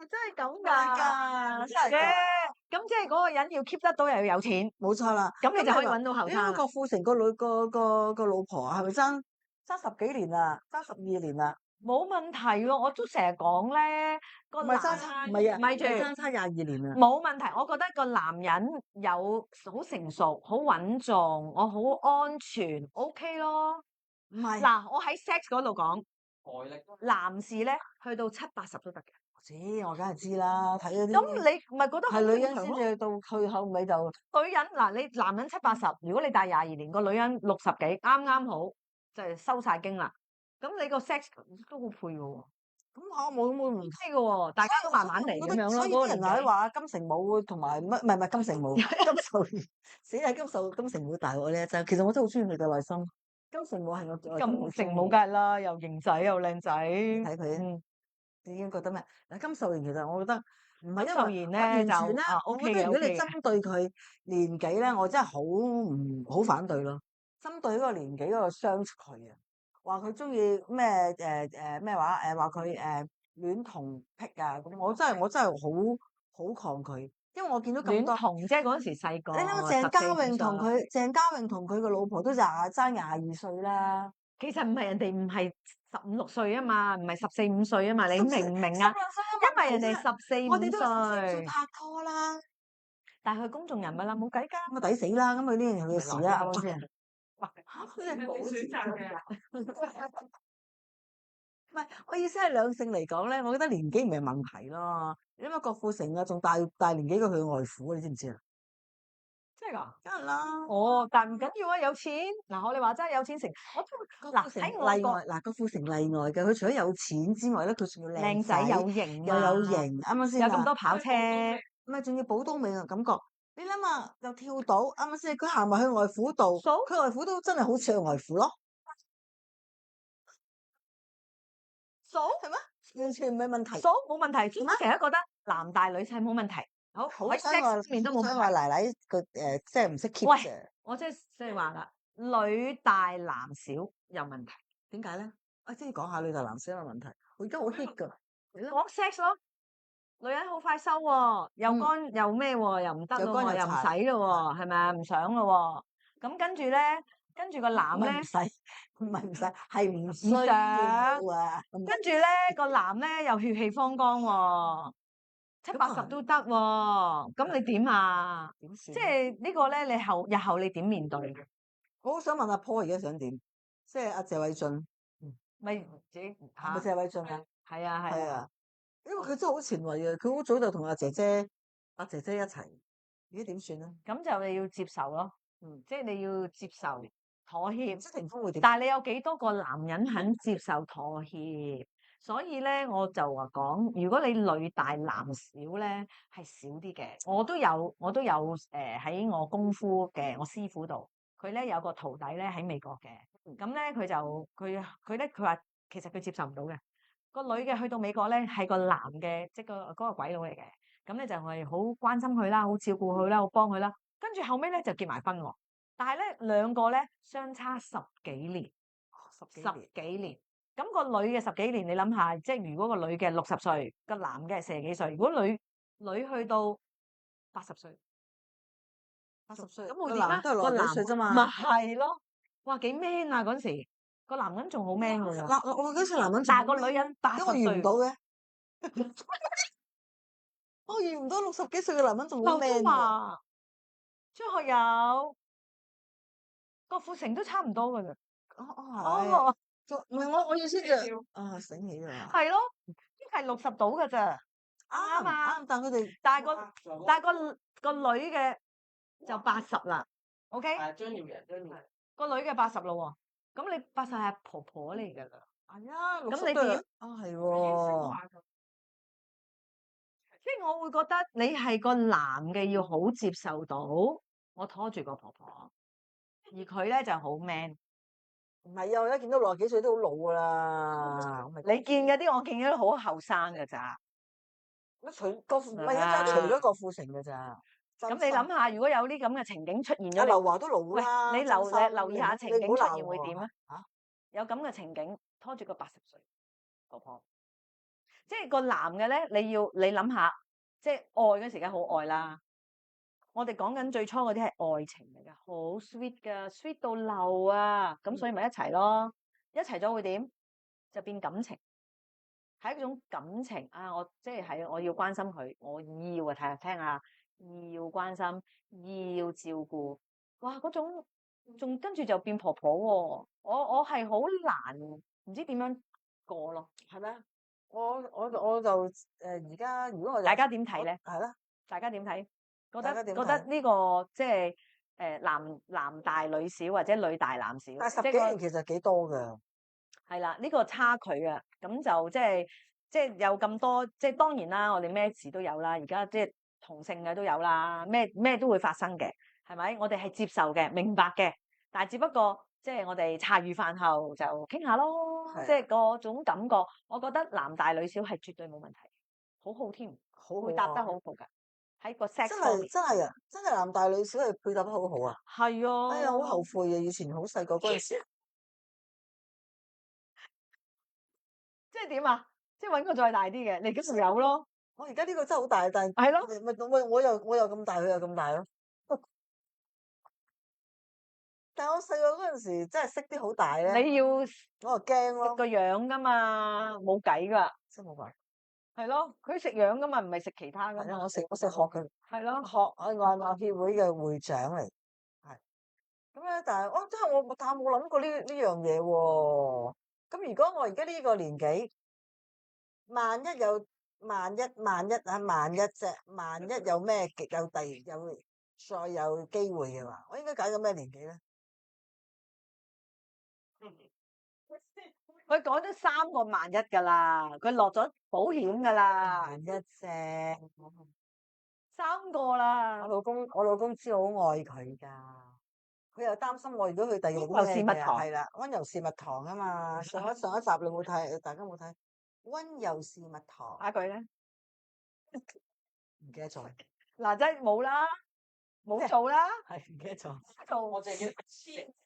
真係咁㗎，
真係㗎。
咁即係嗰個人要 keep 得到又要有錢，
冇錯啦，
咁你就可以
話
揾到後
你睇
生啦。
郭富城個女個老婆係咪爭10幾年啦，爭12年啦？
冇問題喎，我都成日講咧，個
唔係
男
唔係啊，
咪住
爭22年啊！
冇問題。我覺得個男人有好成熟、好穩重，我好安全，OK 咯。
唔係
嗱，我喺 sex 嗰度講，
財力咯。
男士咧去到70、80都得嘅。
知我梗係知啦，睇嗰
咁
啲
你咪覺得好
係女人
正常咯？
先至到去後尾就
女人嗱，你男人70、80，如果你大22年，個女人60幾，啱啱好就係收晒經啦。咁你個 sex 都好配嘅喎
咁嚇冇唔
，OK 嘅喎，大家都慢慢嚟咁樣咯。
所以啲人
嗰個年紀
係話金城武同埋乜唔係金城武金秀賢死係金城武大鑊咧，就其實我真係好中意佢嘅內心。金城武係我
金城武梗係啦，又型仔又靚仔，
睇佢
嗯，
已經覺得咩？嗱，金秀賢其實我覺得唔係因
金秀
為
賢咧就
完全咧，我
OK 嘅
覺得如果你
OK 嘅，
針對佢年紀咧，我真係好反對咯。針對嗰個年紀嗰個相處佢啊，話佢中意咩咩話話佢戀童癖啊咁，我真係好抗拒，因為我見到咁多。
戀童即係嗰陣時細個，
你諗下鄭嘉穎同
14、15歲
佢鄭嘉穎同佢個老婆都爭22歲啦，
其實唔係人哋唔係15、16歲啊嘛，唔係14、15歲啊嘛，你明唔明啊？
16歲
因為人哋14、
我哋都
15
14歲
歲，
拍拖啦，
但係佢公眾人物啦，冇計㗎。
咁啊抵死啦！咁佢呢樣佢嘅事啦，啱唔啱先？
你冇選擇嘅。
唔係，我意思係兩性嚟講咧，我覺得年紀唔係問題咯。你諗下郭富城啊，仲大年紀過佢外父啊，你知唔知啊？
真係㗎？
梗係啦。
哦，但唔緊要啊，有錢嗱，我哋話齋有錢成，我都嗱
郭富城
喺我個
例外，嗱郭富城例外嘅，佢除咗有錢之外咧，佢仲要
靚仔有型
又
啊，
有型，啱啱先
有
啊？
咁多跑車，
唔係仲要寶刀美嘅感覺。你諗下，又跳到啱啱先？佢行埋去外父度，
數
佢外父都真係好似佢外父咯，
數
係咩？完全唔係問題。
數冇問題，我成日都覺得男大女細冇問題，好喺
好想話
sex 方面都冇
想
問題。
話奶奶個即係唔識 keep
喂
啫。
我即係話啦，女大男小有問題，
點解咧？啊，即係講下女大男小嘅問題。我而家好 hit 㗎，
講 sex 咯，女人好快收喎，又乾又咩喎，又唔得咯喎，
又乾又
又唔
柴
使咯喎，係咪啊？唔想咯喎，咁跟住咧，跟住個男咧
唔係唔。使，唔係唔使，係唔需
想
要啊。
跟住咧個男咧又血氣方剛喎，70、80都得喎，咁你點啊？
點算？
即係呢個咧，你日後你點面對？
我好想問阿 Paul 而家想點？即係阿謝偉俊，
咪自己
係咪
嚇？
謝偉俊啊？
係啊係啊，
係啊，因為佢真係好前衞啊！佢好早就同阿姐姐一齊，而家點算咧？
咁就你要接受咯，
嗯，
即係你要接受妥協。
即係霆鋒會點？
但係你有幾多個男人肯接受妥協？所以咧，我就話講，如果你女大男小咧，係少啲嘅。我都有喺我功夫嘅我師傅度，佢咧有個徒弟咧喺美國嘅，咁咧佢話其實佢接受唔到嘅，個女嘅去到美國咧係個男嘅，即係嗰個鬼佬嚟嘅，咁咧就係好關心佢啦，好照顧佢啦，好幫佢啦，跟住後尾咧就結埋婚喎。但係咧兩個咧相差10幾年，十幾年。咁個女嘅10幾年，你諗下，即係如果個女嘅60歲，個男嘅係40幾歲，如果女去到80歲，
80歲，
咁會點啊？
個男都係60
個男
幾歲啫嘛。
咪係咯，哇幾 man 啊嗰陣時，個男人仲好 man 㗎喎，
嗱，我嗰時男人仲
但係個女人
因
80
為遇唔
歲，
到嘅，我遇唔到60幾歲嘅男人仲好
劉
man
德
喎。
華、張學友、郭富城都差唔多㗎咋。
係。
哦，
唔係我意思就醒起啦。
係咯，都係60到㗎咋。
啱
啊
啱，但佢哋
但係個女嘅就80啦，OK？
係張耀揚，張耀揚。
個女嘅80咯喎，咁你80係婆婆嚟㗎啦，
係啊，
咁
60
你點？
都係係喎。
即係我會覺得你係個男嘅要好接受到我拖住個婆婆，而佢咧就好 man。
唔係啊，我而家見到60幾歲都好老㗎啦。
你見嗰啲我見嗰啲好後生㗎咋，
乜除郭富唔係啊，除咗郭富城㗎咋。
咁你諗下，如果有啲咁嘅情景出現咗，
阿劉華都老
喂，
啦。
你留意下情景出現會點啊？
啊？
有咁嘅情景，拖住個80歲婆婆，即係個男嘅咧，你諗下，即係愛嗰時梗係好愛啦。我哋講緊最初嗰啲係愛情嚟㗎，好 sweet 㗎，sweet 到漏啊！咁所以咪一齊咯，一齊咗會點？就變感情，係一種感情啊！我即係我要關心佢，我要啊聽下，要關心，要照顧，哇！嗰種仲跟住就變婆婆喎、我係好難，唔知點樣過咯，
係咩？我就而家如果我
大家點睇咧？
係啦，
大家點睇？覺
大家點
得覺得呢個即係男大女小或者女大男小，
但係10
即係
幾年其實幾多㗎。
係啦，呢個差距啊，咁就即係有咁多，即係當然啦，我哋咩事都有啦，而家即係同性嘅都有啦，咩都會發生嘅，係咪？我哋係接受嘅，明白嘅，但係只不過即係我哋茶餘飯後就傾下咯，
係
即係嗰種感覺，我覺得男大女小係絕對冇問題，好好添，
好好
會搭得
啊
好好㗎，喺個 sex
真
方面
係真係啊！真係男大女小係配搭得好好啊！
係啊，
哎呀，好後悔啊！以前好細個嗰陣時，
即係點啊？即係揾個再大啲嘅，你而家咪有咯，
我而家呢個真係好大，但係
係咯。
我又咁大，佢又咁大咯。但係我細個嗰陣時真係識啲好大咧，
你要
我就驚
食
咯，
個樣噶嘛，冇計噶，
真冇辦法。
係咯，佢食樣噶嘛，唔係食其他噶
係啊，
嘛，
我識學佢，
係咯，
學我外貌協會嘅會長嚟，係咁咧。但係真係但係我冇諗過呢樣嘢喎。咁如果我而家呢個年紀，萬一啫，萬一有咩再有機會嘅話，我應該揀個咩年紀咧？
佢講咗3個萬一噶啦，佢落咗保險噶啦，
萬一啫，
3個啦，
我老公知我好愛佢噶，佢又擔心我如果去第二個
溫柔是蜜
咩嘅，
糖
係啦，溫柔是蜜糖啊嘛。上一集你冇睇，大家冇睇溫柔是蜜糖，
下一句咧，
唔記得咗，
嗱真係冇啦，冇做啦，
係唔記得咗，
做
我淨係記得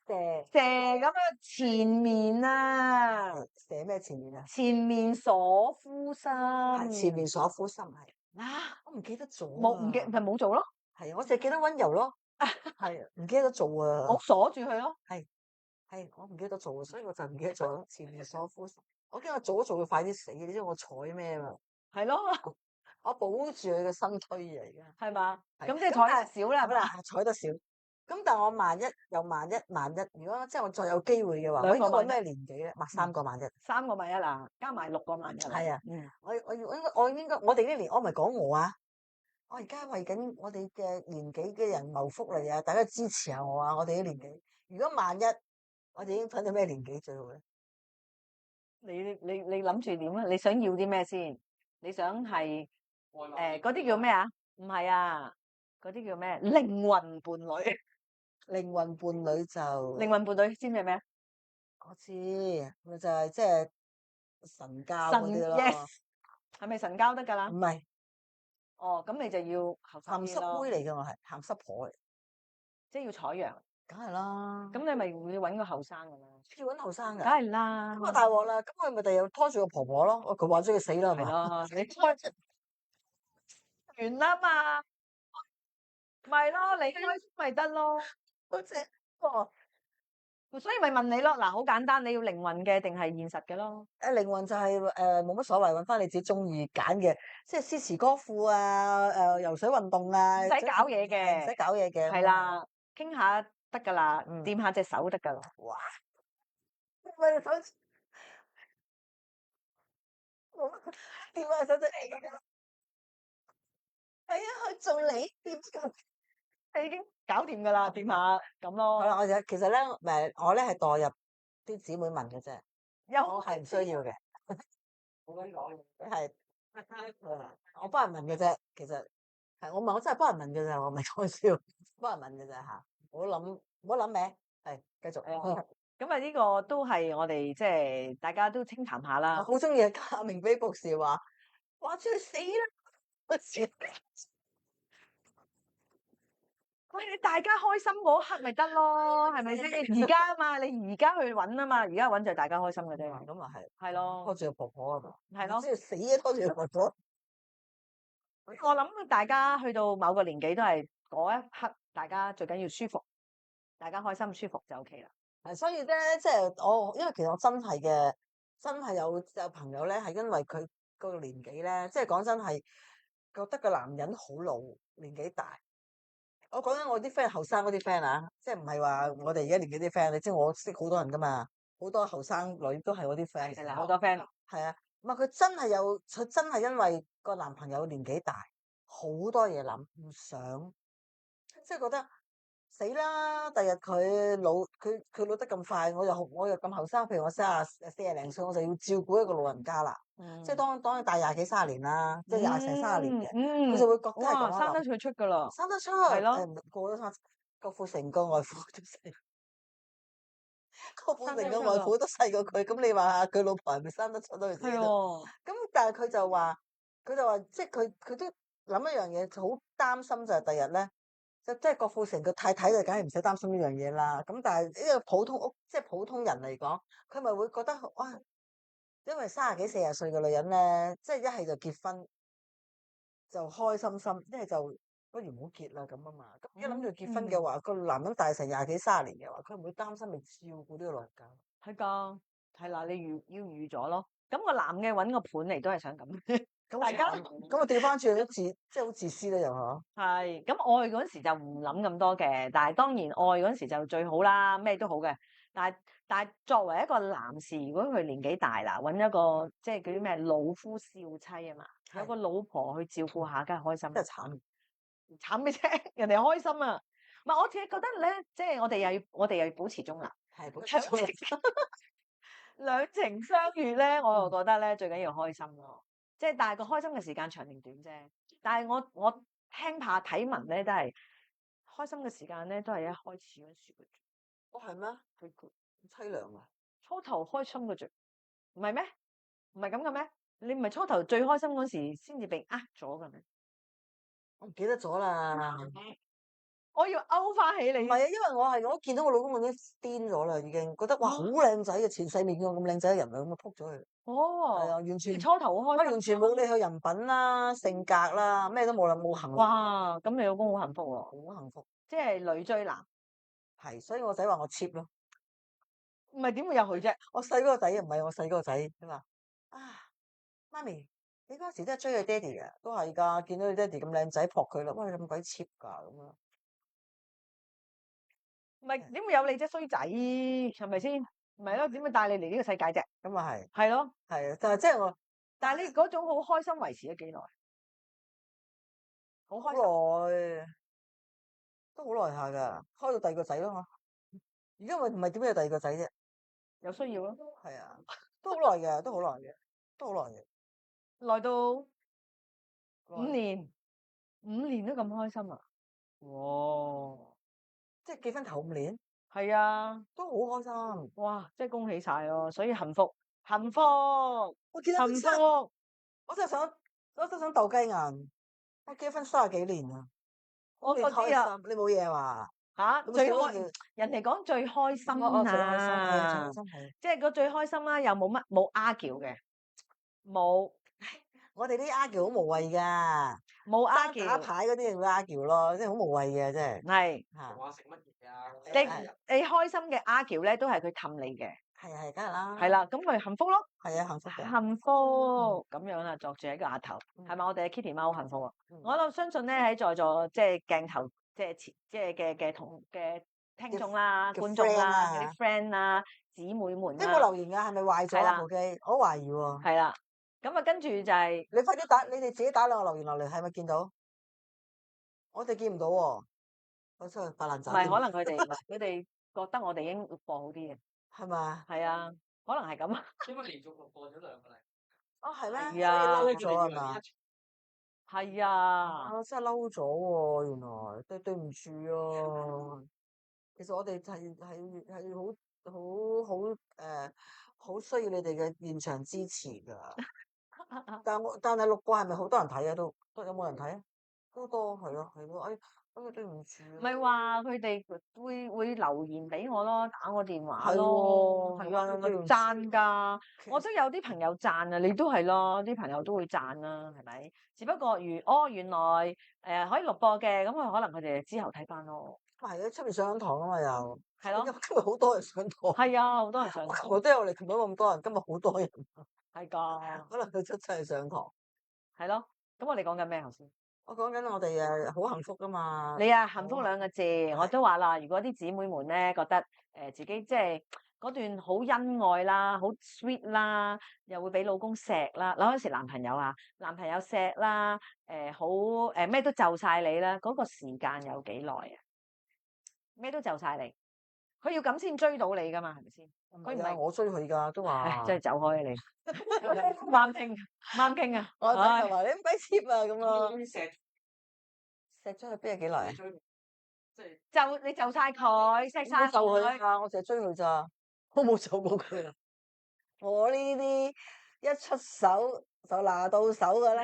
蛇
蛇咁樣前面啊，
蛇咩前面啊？
前面鎖夫心，
係前面鎖夫心係，
啊，
我唔記得咗
唔記
啊，
咪冇做咯，
係我淨係記得溫柔咯，係唔記得做啊，
冇鎖住佢咯。
係我唔記得做，所以我就唔記得咗前面鎖夫心。我驚我做一做佢快啲死，你知我睬咩嘛？
係咯，
我保住佢嘅身軀啊！而家
係嘛？
係
咁即係彩少啦，
咁啦，睬得少。咁但係我萬一，如果即係我再有機會嘅話，我
兩個萬一
應該咩年紀咧？3個萬一。
3個萬一啦，加埋6個萬一啦。
係啊，
嗯，
我哋呢年，我唔係講我啊，我而家為緊我哋嘅年紀嘅人謀福利啊！大家支持下我啊！我哋啲年紀，如果萬一我哋已經睇到咩年紀最好咧？
你諗住點啊？你想要啲咩先？你想係
誒
嗰啲叫咩啊？唔係啊，嗰啲叫咩？靈魂伴侶，
靈魂伴侶就
靈魂伴侶知唔知咩啊？
我知，咪就係即係神交
神
嗰啲咯。
yes，係咪神交得㗎啦
唔？係
哦，咁你就要後生
鹹
啲咯
濕妹嚟嘅，我係鹹濕婆嚟，
即係要採陽。
梗係啦。
咁你咪會揾個後生㗎啦？
要揾後生
梗
㗎，
係啦，
咁啊大鑊啦！咁佢咪第日拖住個婆婆咯？佢話咗佢死啦，係
係
嘛？
咯，你開完啦嘛，咪咯，你開心咪得咯。
好正喎！
所以咪問你咯，嗱，好簡單，你要靈魂嘅定係現實嘅咯？
靈魂就係冇乜所謂，揾翻你自己中意揀嘅，即係詩詞歌賦啊，游水運動啊，
唔使搞嘢嘅
唔使搞嘢嘅，
係啦，傾下得㗎啦，
嗯
掂下隻手得㗎啦。
哇！喂，你手掂下手指，係啊，佢做你掂㗎。
你已經搞掂㗎啦，掂下咁咯。
好啦，其實咧，我咧係代入啲姊妹問嘅啫，
又
我係唔需要嘅，
好緊講
係我幫人問嘅啫。其實係我問，我真係幫人問嘅咋，我唔係講笑，幫人問嘅咋嚇。唔好諗名，係繼續。
咁啊，呢個都係我哋即係大家都清談下
我
啦。
好中意阿明飛博士話出去死啦！
喂，你大家開心嗰刻咪得咯，係咪先？而家啊嘛，你而家去揾啊嘛，而家揾就係大家開心嘅啫。
咁啊係，
係咯，
拖住個婆婆啊嘛，
係咯。
即係死啊！拖住個婆婆。
我諗大家去到某個年紀都係嗰一刻，大家最緊要舒服，大家開心舒服就 OK 啦。
係，所以咧，即係因為其實我真係嘅，真係有朋友咧，係因為佢個年紀咧，即係講真係覺得個男人好老，年紀大。我講緊我啲 friend 後生嗰啲 friend 啊，即係唔係話我哋而家年紀啲 friend，你知我識好多人噶嘛，好多後生女都係我啲 friend。
係啦，好多 friend。
係啊，唔係佢真係有，佢真係因為個男朋友年紀大，好多嘢諗，唔想，即係覺得死啦！第日佢老，佢老得咁快，我又咁後生，譬如我40零歲，我就要照顧一個老人家啦。即係當佢大廿幾30年啦，即係30年嘅，佢就會覺得係咁
哇，生得佢出噶啦，
生得出，
係咯
過咗生，郭富城個外父都細，郭富城個外
生得出啊
父都細過佢，咁你話下佢老婆係咪生得出都佢自己
係
都？
喎，
咁但係佢就話，即係佢都諗一樣嘢，好擔心就係第日咧，即係郭富城個太太就梗係唔使擔心呢樣嘢啦。咁但係呢個普通屋，即係普通人嚟講，佢咪會覺得哇，因為30幾40歲嘅女人咧，即係一係就結婚就開心心，一係就不如唔好結啦咁啊嘛。咁一諗住結婚嘅話，個男人大成20幾30年嘅話，佢唔會擔心你照顧呢個老人家。
係㗎，係啦，你要預咗咯。咁個男嘅揾個伴嚟都係想咁。
咁
大家
咁我調翻轉都即係好自私啦，又嗬。
係，咁愛嗰陣時就唔諗咁多嘅，但係當然愛嗰陣時就最好啦，咩都好嘅。但係作為一個男士，如果佢年紀大啦，揾一個即係嗰啲咩老夫少妻啊嘛，有個老婆去照顧下，梗係開心。
真係慘，
慘咩啫？人哋開心啊！唔係我自己覺得咧，即係我哋又要保持中立，
係冇
兩
錯。
情兩情相悅咧，我又覺得咧最緊要開心咯。即係但係個開心嘅時間長定短啫。但係我聽怕睇聞咧，都係開心嘅時間咧，都係一開始嗰時嘅啫。
哦係咩？佢凄涼啊！
初頭開心嘅啫，唔係咩？唔係咁嘅咩？你唔係初頭最開心嗰時先至被呃咗嘅咩？
我唔記得咗啦。
我要勾翻起你
唔係。啊，因為我見到我老公我已經癲咗啦，已經覺得哇好靚仔嘅，前世未見過咁靚仔嘅人啊，咁啊撲咗佢。係啊，
哦，
完全
初頭好開心，
完全冇理佢人品啦、性格啦，咩都冇啦，冇行為，
哇！咁你老公好幸福喎，
好幸福。
即係女追男，
係，所以我仔話我 cheap 咯。
唔係點會有佢啫？
我細嗰個仔唔係我細嗰個仔，佢話啊媽咪，你嗰時都係追佢爹哋嘅，都係㗎，見到佢爹哋咁靚仔撲佢啦，哇你咁鬼 cheap 㗎咁樣。
唔係點會有你啫？衰仔係咪先？唔係咯？點會帶你嚟呢個世界啫？
咁啊係，
係咯，
係啊，但係即係我
但係你嗰種好開心維持咗幾耐？好開心，
好耐，都好耐下㗎，開到第二個仔咯我。而家唔係點解有第二個仔啫？
有需要咯，
係啊，都好耐嘅，都好耐嘅，都好耐嘅。
來到5
耐
年，5年都咁開心啊！哇，
即係結婚頭5年
係啊，
都好開心。
哇，即係恭喜晒咯！所以幸福，幸福，
我見到
幸
佢生，
福。
我真係想鬥雞眼。我結婚30幾年啦，你
我嗰啲啊
開心，你冇嘢話
嚇
有冇
最開
少咗
人哋講最開心
哦最開心係啊，最
啊
開！心係。
即係個最開心啦，又冇 argue 嘅，冇
我哋啲 argue 好無謂㗎，
冇
打
argue，
牌嗰啲會 argue 咯，即係好無謂嘅，真係
係
嚇。
話食乜嘢啊？
你開心嘅 argue 咧，都係佢氹你嘅，
係，梗係啦。
係啦，咁咪幸福咯，
係啊，幸福嘅。
幸福咁樣啦，作住一個額頭，係咪？我哋嘅 Kitty 貓好幸福啊！我就相信咧喺在座即係鏡頭即係前即係嘅聽眾啦、
嘅
觀眾
friend
啦、
啊
嗰啲 friend 啦、姊妹們
你有冇
啦，
留言㗎？係咪壞咗啊
係啦
部機？我懷疑喎。
係啦，咁啊跟住就係。
你快啲打，你哋自己打兩個留言落嚟，係咪見到？我哋見唔到喎。我出去發爛渣。
唔係，可能佢哋覺得我哋已經播好啲嘅，
係咪？
係啊，可能係咁啊，
因為連續錄播咗2個禮拜。
哦，係咩？
係啊
所以嬲咗係嘛？
係啊，
我真係嬲咗喎！原來對唔住啊。其實我哋係好需要你哋嘅現場支持㗎。但係錄播係咪好多人睇啊？都有冇人睇啊？都多係咯。對唔住啊。
咪話佢哋會留言俾我咯，打我電話
係
咯，
喎
係啊，
對唔住
讚㗎，
其
我都有啲朋友讚啊，你都係咯，啲朋友都會讚啦，係咪？只不過原來可以錄播嘅，咁可能佢哋之後睇翻咯，
係啊，出面上緊堂啊嘛又。
係咯，
今日好多人上堂。
係啊，好多人上
我
堂，
琴日都有嚟，琴日咁多人，今日好多人。
係㗎，
可能佢出去上堂。
係咯，咁我哋講緊咩頭先？
我講緊我哋好幸福㗎嘛。
你啊，幸福2個字，我都話啦。如果啲姊妹們咧覺得自己即係嗰段好恩愛啦，好 sweet 啦，又會俾老公錫啦。嗱，嗰陣時男朋友啊，男朋友錫啦，好咩都就晒你啦。嗰個時間有幾耐啊？咩都就晒你，佢要咁先追到你噶嘛？係咪先？佢唔係
我追佢㗎，都話
真係走開啊你，啱傾啱傾啊！
我仔
唉
就話你唔鬼接啊咁咯。
錫
錫咗佢邊有幾耐啊？
追，即係
你就晒佢，錫晒
我冇就佢
佢。
啊，我淨係追佢咋，我冇就過佢啊。我呢啲一出手就拿到手㗎啦，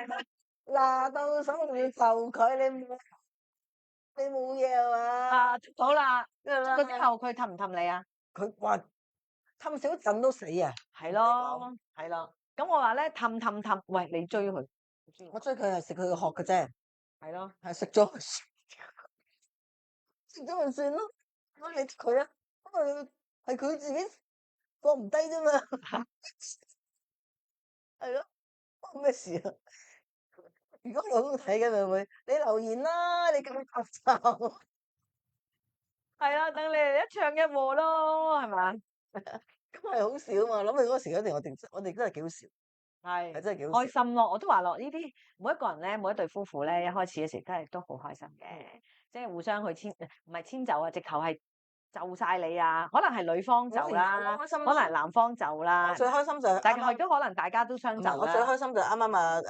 拿到手仲要就佢，你冇嘢啊嘛？
啊，捉到啦！
跟住
佢之後佢氹唔氹你啊？
佢話氹少陣都死啊！
係咯，係咯。咁我話咧氹，喂你追佢，
我追佢係食佢個殼嘅啫，
係咯。
係食咗佢食咗咪算咯。咁你佢啊，因為係佢自己放唔低啫嘛，係咯，關咩事啊？如果老公睇嘅咪會，你留言啦，你咁拍手，
係啊，等你哋一唱一和咯，係咪？
咁係好笑啊嘛！諗起嗰時嗰陣，我哋真係幾好笑，係
係
真係幾好笑。
開心咯！我都話咯，呢啲每一個人咧，每一對夫婦咧，一開始嘅時都好開心嘅，即係互相去唔係遷就啊，直頭係就晒你啊！可能係女方就啦，
開心
可能係男方就啦，
最開心就係
但係亦都可能大家都相就
我最
啦。
開心就係啱啱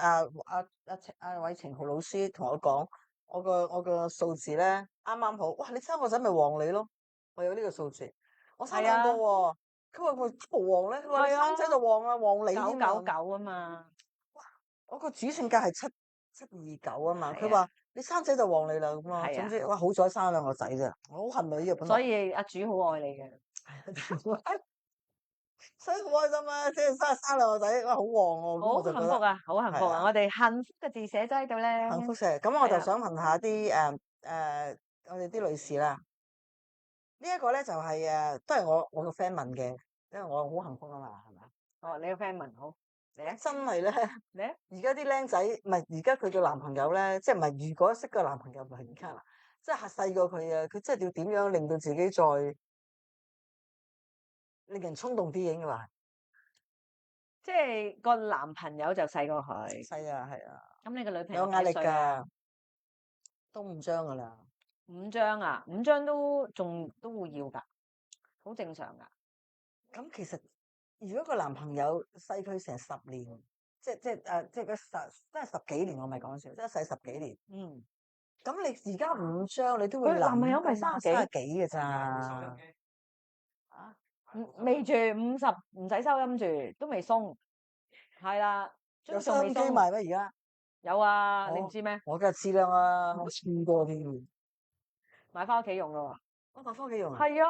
阿韋晴豪老師同我講，我個數字咧啱啱好，哇！你生個仔咪旺你咯，我有呢個數字，我生兩個喎，佢話佢好旺咧，佢話你生仔就旺啊，旺你添啊
999啊嘛，
我個主性格係729啊嘛，佢話你生仔就旺你啦咁啊，總之哇好彩生兩個仔啫，我好恨佢呢個本來。
所以阿主好愛你嘅。
所以好開心啊！即係生兩個仔，哇好旺喎，咁
好
我就覺得
幸福啊，好幸福啊！我哋幸福嘅字寫咗喺度咧。
幸福嘅。咁我就想問下啲我哋啲女士啦，呢一個咧就係都係我個 friend 問嘅，因為我好幸福啊嘛，係咪？
哦，你個 friend 問好，嚟啊，
真係咧，
嚟啊，
而家啲僆仔唔係而家佢嘅男朋友咧，即係唔係如果識個男朋友唔係而家啦，即係細過佢啊，佢真係要點樣令到自己再令人衝動啲嘅應該話
即係個男朋友就細過佢，
細啊，係啊，
咁你個女朋友
有壓力
幾歲啊？
㗎，都5張㗎啦。
5張啊，5張都會要㗎，好正常㗎。
咁其實如果個男朋友細佢成10年，即係真係10幾年，我咪講笑，即係細10幾年。
嗯，
咁你而家5張，你都會
佢男朋友咪
諗㗎嘛
30幾
30幾嘅咋？
啊，未住50，唔使收音住，都未鬆，係啦，
有
仲未
收音機
鬆，
賣咩而家？
有啊，你唔知咩？
我梗係知啦，我試過添。
買翻屋企用咯
我買翻屋企用
喎。
啊？
係啊，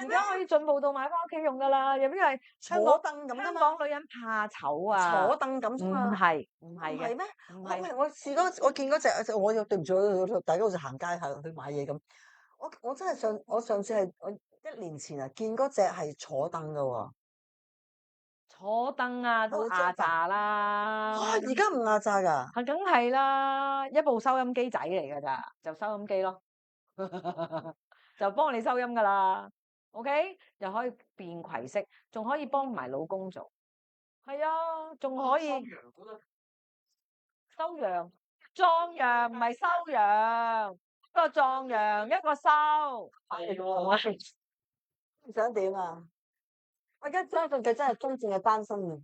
而家可以進步到買翻屋企用㗎啦，有啲係香
坐
港香
凳咁㗎嘛？
港女人怕醜啊，
坐凳咁啫
唔
嘛？
係唔
唔
係嘅，
係咩？
唔係
我試過，我見嗰隻，我又對唔住，大家好似行街去買嘢咁。我真係我上次係我1年前啊，見嗰隻係坐凳㗎喎。
坐凳啊都壓榨啦，
哇！而家唔壓榨㗎，
係梗係啦，一部收音機仔嚟㗎咋，就收音機咯，就幫你收音㗎啦。OK，又可以便攜式，仲可以幫埋老公做，係啊，仲可以收陽壯陽，唔係收陽，一個壯陽一個收，係喎。
你想點啊？我而家相信佢真係真正嘅單身嘅。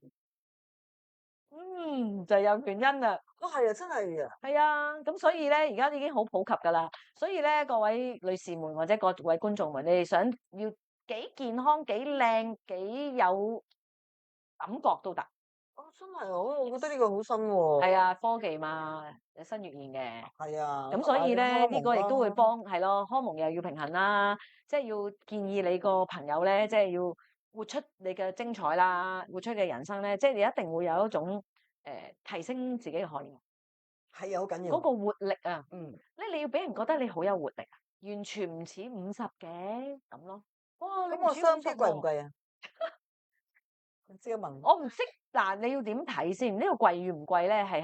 就有原因啦。
係啊，真係啊。
係啊，咁所以咧，而家已經好普及㗎啦。所以咧，各位女士們或者各位觀眾們，你哋想要幾健康、幾靚、幾有感覺都得。
真係我覺得呢個好新喎。
係啊，科技嘛，日新月異嘅。
係啊。
咁所以咧，呢個亦都會
幫。
幫係咯，荷蒙又要平衡啦，即係要建議你個朋友咧，即係要活出你嘅精彩啦，活出嘅人生咧，即係你一定會有一種提升自己嘅荷爾蒙。
係啊，好緊要。
嗰個活力啊，
嗯。
你要俾人覺得你好有活力啊，完全唔似50嘅咁咯。哇！
咁我相機貴唔
喎？
貴啊？即刻問。
我唔識嗱，你要點睇先？呢個貴與唔貴咧，係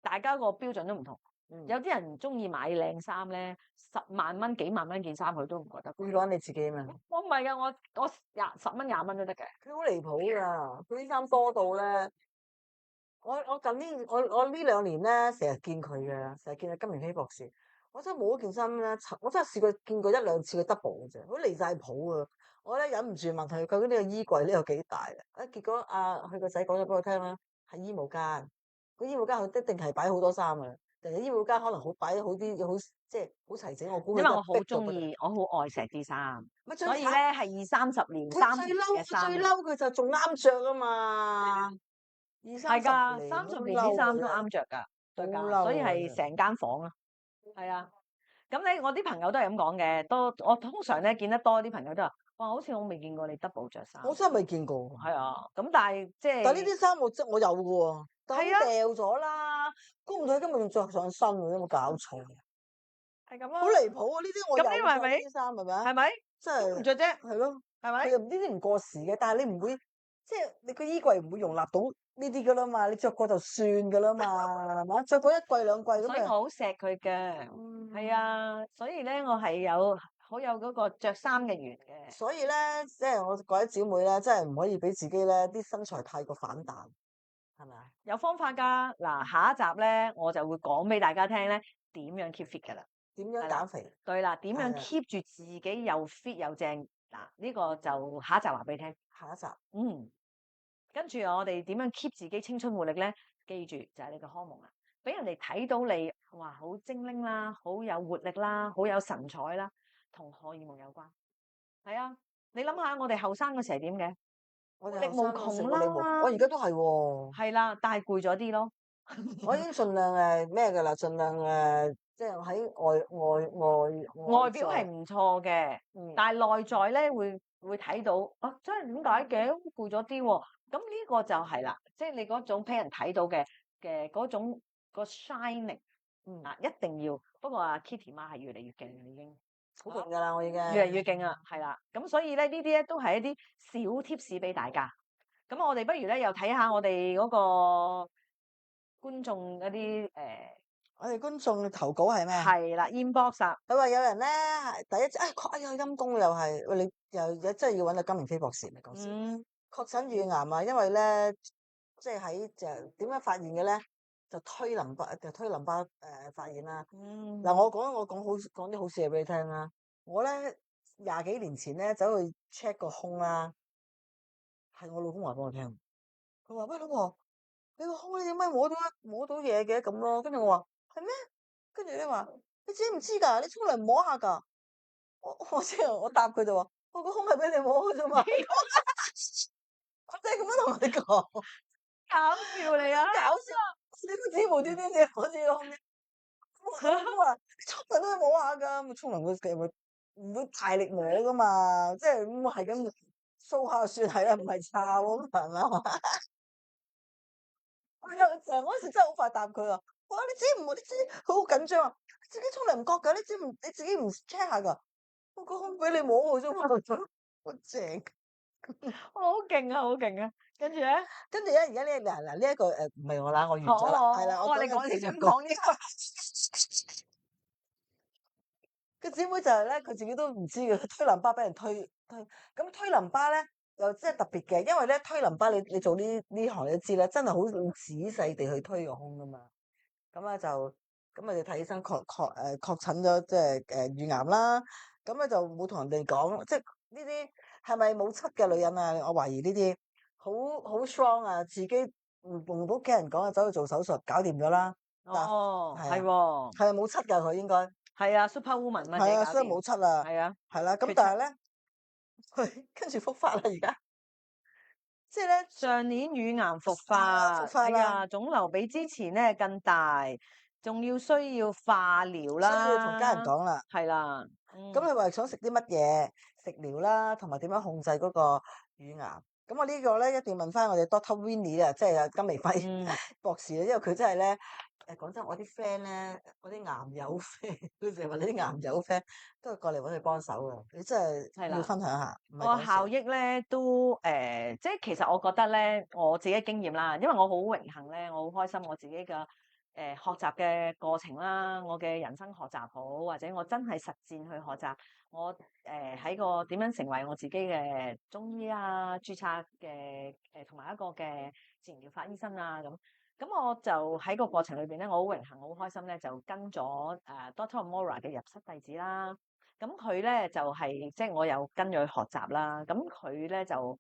大家個標準都唔同。有啲人中意買靚衫咧，10萬蚊、幾萬蚊件衫佢都唔覺得貴。
你講你自己嘛？
我唔係噶，我10蚊、20蚊都得嘅。
佢好離譜㗎，佢啲衫多到咧，我近呢我呢2年咧，成日見佢嘅，成日見阿金明希博士。我真係冇一件衫咧，我真係試過見過1-2次佢 double 嘅啫，好離晒譜啊！我咧忍唔住問佢究竟呢個衣櫃呢有幾大啊？結果佢個仔講咗俾我聽啦，係衣帽間。個衣帽間佢一定係擺好多衫啊，但係衣帽間可能擺好啲，好即係好齊整。我估佢
因為我好
都係逼到
中意，我好愛錫啲衫，
咪最
所以咧
慘
係20-30年、
佢
30年嘅
最
衫。
嬲佢就仲啱着啊嘛，20-30
係㗎
年
，30
都
年啲衫都
嬲啊
啱着㗎，對
好
㗎，所以
嬲啊
係成間房啊。係啊，咁咧我啲朋友都係咁講嘅，我通常咧見得多啲朋友都話，哇，好似我未見過你 double 着衫。
我真係未見過。
係啊，咁但係即係。
但係呢啲衫我有嘅喎，但係
係啊
掉咗啦，估唔到佢今日仲着上身喎，有冇搞錯？
係咁咯。
好離譜啊！呢啲我有
咁呢個係咪
㗎呢啲衫係咪啊？
係咪？
真係
唔着啫，
係咯，
係咪
佢？又呢啲唔過時嘅，但係你唔會即係你個衣櫃唔會容納到呢啲㗎啦嘛，你着過就算㗎啦嘛，係嘛？着過1季2季咁
所以我好錫佢嘅，係啊，所以咧我係好有嗰個着衫嘅緣嘅。
所以咧，即係我各位姊妹咧，真係唔可以俾自己咧啲身材太過反彈，係咪啊？
有方法㗎，嗱，下一集咧我就會講俾大家聽咧點樣 keep fit 㗎啦。
點樣
係啦
減肥？
對啦，點樣
係啊
keep 住自己又 fit 又正嗱？呢個就下一集話俾你聽。
下一集
跟住我哋點樣 keep 自己青春活力咧？記住就係你個荷蒙啦，俾人哋睇到你哇好精靈啦，好有活力啦，好有神采啦，同荷爾蒙有關。係啊，你諗下我哋後生嗰時係點嘅？
我哋
力無窮啦
我而家都係喎。
係啦，但係攰咗啲咯。
我已經盡量咩㗎啦，盡量即係喺
外表係唔錯嘅，但係內在咧會睇到啊，真係點解嘅攰咗啲喎？咁呢個就係啦，即係你嗰種俾人睇到嘅嗰種個 shining 一定要。不過Kitty 媽係越嚟越勁啦，已經
好勁㗎啦，我已經
越嚟越勁啊，係啦。咁所以咧呢啲咧都係一啲小 tips 俾大家。咁我哋不如咧又睇下我哋嗰個觀眾嗰啲
我哋觀眾嘅投稿係咩？
係啦 inbox 啊。
佢話有人咧第一次哎呀陰公又係喂，你又真係要揾到金明飛博士嚟講先。確診乳癌啊，因為咧即係喺就點樣發現嘅咧？就推淋巴發現啦。嗱，我講啲好事嘢俾你聽啦。我咧20幾年前咧走去 check 個胸啦，係我老公話俾我聽。佢話喂，老婆，你個胸你點解摸到嘢嘅咁咯？跟住我話係咩？跟住你話你知唔知㗎？你沖涼摸下㗎。我答佢就話我個胸係俾你摸嘅啫嘛。我真係咁樣同佢講，
搞笑你啊！
搞笑，你都知無端端你摸住個胸嘅。我話沖涼都要摸下㗎，咁沖涼佢唔會大力摸㗎嘛，即係咁係咁掃下算係啦，唔係抄咁係嘛？我嗰時真係好快答佢啊！我話你知佢好緊張啊！自己沖涼唔覺㗎，你自己唔 check 下㗎？我個胸俾你摸嘅啫嘛，好正。
我好勁啊，好勁啊！跟住咧，
而家呢一個唔係我啦，我完咗啦，係啦，
我哋講你想講呢
個姊妹就係咧，佢自己都唔知嘅，佢推淋巴俾人推，咁推淋巴咧又真係特別嘅，因為咧推淋巴你做呢行你都知啦，真係好仔細地去推個胸噶嘛，咁咧就咁你睇醫生確診咗即係乳癌啦，咁咧就冇同人哋講，即係呢啲係咪冇七嘅女人啊？我懷疑呢啲好 strong 啊，自己唔同屋企人講啊，走去做手術搞掂咗啦。
係喎，
係啊，冇七㗎佢應該。
係啊 super woman 嘛，
係啊，所以冇七啦。
係啊，
係啦，咁但係咧，佢跟住復發啦，而家即係咧
上年乳癌復發，
復發啦，
腫瘤比之前咧更大，仲需要化療啦，
所以要同家人講啦。
係啦，
咁佢話想食啲乜嘢食療啦，同埋點樣控制嗰個乳癌。咁我呢個咧一定要問翻我哋 Doctor Winnie 啊，即係金微輝博士啊，因為佢真係咧。講真，我啲 friend 咧，我啲癌友 friend，佢成日話你啲癌友 friend 都係過嚟揾佢幫手㗎。你真係要分享下。
個效益咧都即係其實我覺得咧，我自己經驗啦，因為我好榮幸咧，我好開心我自己嘅學習嘅過程啦，我嘅人生學習好，或者我真係實戰去學習，我喺個點樣成為我自己嘅中醫啊，註冊嘅同埋一個嘅自然療法醫生啊咁我就喺個過程裏邊咧，我好榮幸、好開心咧，就跟咗Dr. Amora 嘅入室弟子啦。咁佢咧就係即係我有跟咗去學習啦。咁佢咧就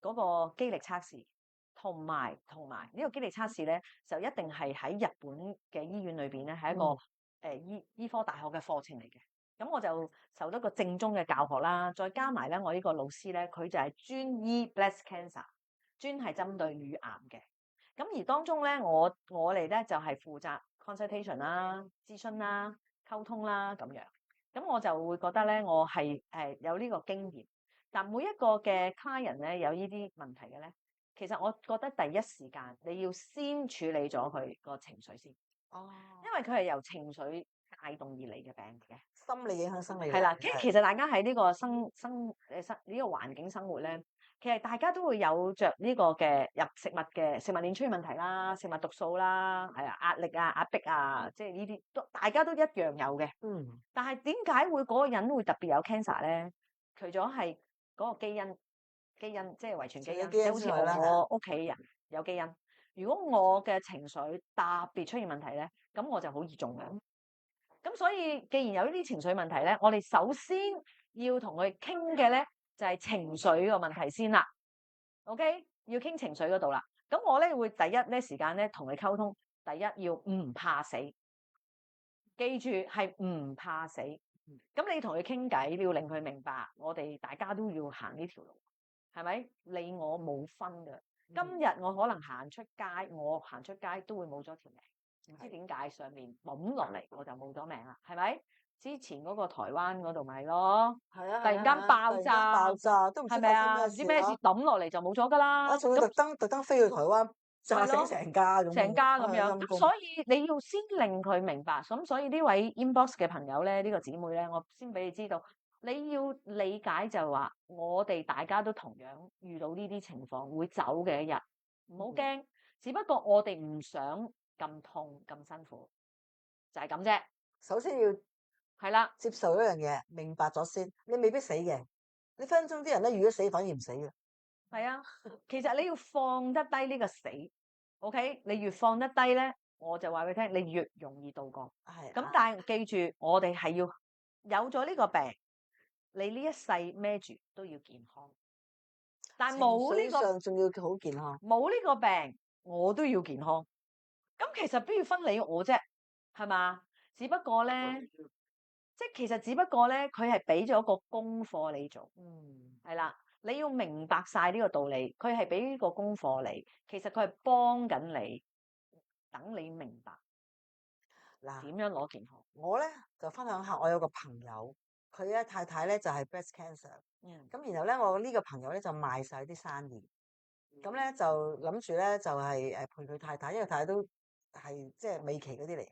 嗰個肌力測試。同埋呢個肌力測試咧，就一定係喺日本嘅醫院裏邊咧，係一個醫科大學嘅課程嚟嘅。咁我就受到個正宗嘅教學啦，再加埋咧，我呢個老師咧，佢就係專醫 breast cancer，專係針對乳癌嘅。咁而當中咧，我哋咧就係負責 consultation 啦、諮詢啦、溝通啦咁樣。咁我就會覺得咧，我係有呢個經驗。但每一個嘅 client 咧有呢啲問題嘅咧。其實我覺得第一時間你要先處理咗佢個情緒先，因為佢係由情緒帶動而嚟嘅病嚟嘅，
心理影響生理
係啦。其實大家喺呢個呢個環境生活咧，其實大家都會有着呢個嘅入食物鏈出現問題啦，食物毒素啦，係啊，壓力啊、壓迫啊，即係呢啲都大家都一樣有嘅。但係點解會嗰個人會特別有 cancer 咧？除咗係嗰個基因即係遺傳基因，即係好似我屋企人有基因。如果我嘅情緒特別出現問題咧，咁我就好易中嘅。咁所以既然有呢啲情緒問題咧，我哋首先要同佢傾嘅咧就係情緒個問題先啦。OK， 要傾情緒嗰度啦。咁我咧會第一咧時間咧同佢溝通，第一要唔怕死，記住係唔怕死。咁你同佢傾偈，你要令佢明白，我哋大家都要行呢條路。係咪？你我冇分嘅。今日我可能行出街，我行出街都會冇咗條命，唔知點解上面抌落嚟我就冇咗命啦，係咪？之前嗰個台灣嗰度咪咯，
係啊，
突然間爆炸，
都唔知
係咪啊？唔知咩事抌落嚟就冇咗㗎啦。
仲要特登飛去台灣炸死成家咁，
成家咁樣。咁所以你要先令佢明白。咁所以呢位 inbox 嘅朋友咧，呢個姊妹咧，我先俾你知道。你要理解就係話，我哋大家都同樣遇到呢啲情況，會走嘅一日，唔好驚。只不過我哋唔想咁痛咁辛苦，就係咁啫。
首先要係啦，接受一樣嘢，明白咗先。你未必死嘅，你分分鐘啲人咧，如果死反而唔死嘅。係
啊，其實你要放得低呢個死，OK？ 你越放得低咧，我就話俾你聽，你越容易度過。係。咁但係記住，我哋係要有咗呢個病。你呢一世孭住都要健康，但係冇呢個
上仲要好健康，
冇呢個病我都要健康。咁其實邊要分你我啫，係嘛？只不過咧，即係其實只不過咧，佢係俾咗個功課你做，係啦，你要明白晒呢個道理。佢係俾呢個功課你，其實佢係幫緊你，等你明白嗱點樣攞健康。
我咧就分享下，我有個朋友。佢咧太太咧就係 breast cancer，咁然後咧我呢個朋友咧就賣晒啲生意，咁咧就諗住咧就係陪佢太太，因為太太都係即係尾期嗰啲嚟嘅，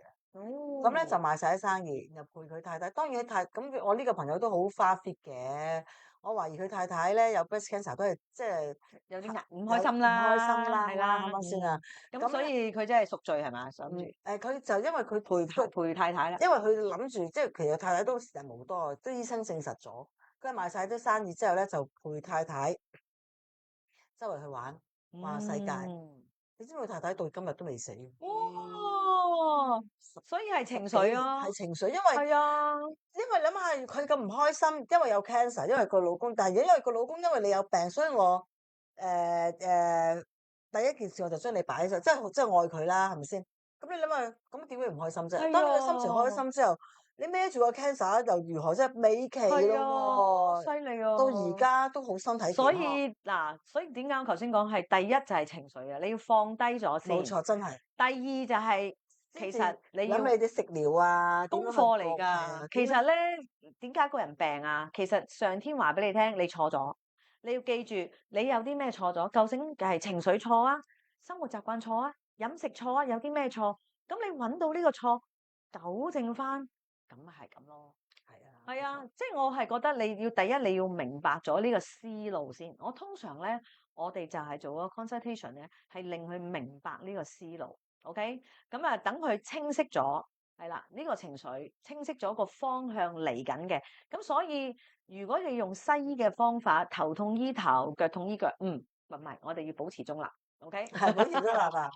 咁咧就賣晒啲生意，然後陪佢太太。當然咁我呢個朋友都好花 fit 嘅，我懷疑佢太太咧有 breast cancer 都係即係
有啲唔開心啦，
係啦，啱啱先啊？
咁所以佢真係贖罪係嘛？想住
佢就因為佢陪太太啦，因為佢諗住即係其實太太都時日無多，都醫生證實咗，佢賣晒啲生意之後咧就陪太太周圍去玩世界。你知唔知佢太太到今日都未死？
哇！所以係情緒啊，
係情緒，因為諗下佢咁唔開心，因為有 cancer， 因為個老公，但係因為個老公因為你有病，所以我第一件事我就將你擺喺度，即係愛佢啦，係咪先？咁你諗下，咁點會唔開心啫？當你個心情開心之後，你孭住個 cancer 又如何啫？尾期咯，
犀利啊！
到而家都好身體健康。
所以點解我頭先講係第一就係情緒啊？你要放低咗先。
冇錯，真係。
第二就係其實你要
諗你啲食療啊，
功課嚟㗎。其實咧，點解個人病啊？其實上天話俾你聽，你錯咗。你要記住，你有啲咩錯咗？究竟係情緒錯啊，生活習慣錯啊，飲食錯啊，有啲咩錯？咁你揾到呢個錯，糾正翻，咁咪係咁咯。係啊，即係我係覺得你要第一你要明白咗呢個思路先。我通常咧，我哋就係做個 consultation 咧，係令佢明白呢個思路。OK，咁啊等佢清晰咗，係啦，呢個情緒清晰咗個方向嚟緊嘅。咁所以如果你用西醫嘅方法，頭痛醫頭，腳痛醫腳，唔係，我哋要保持中立。OK，
係保持中立啊！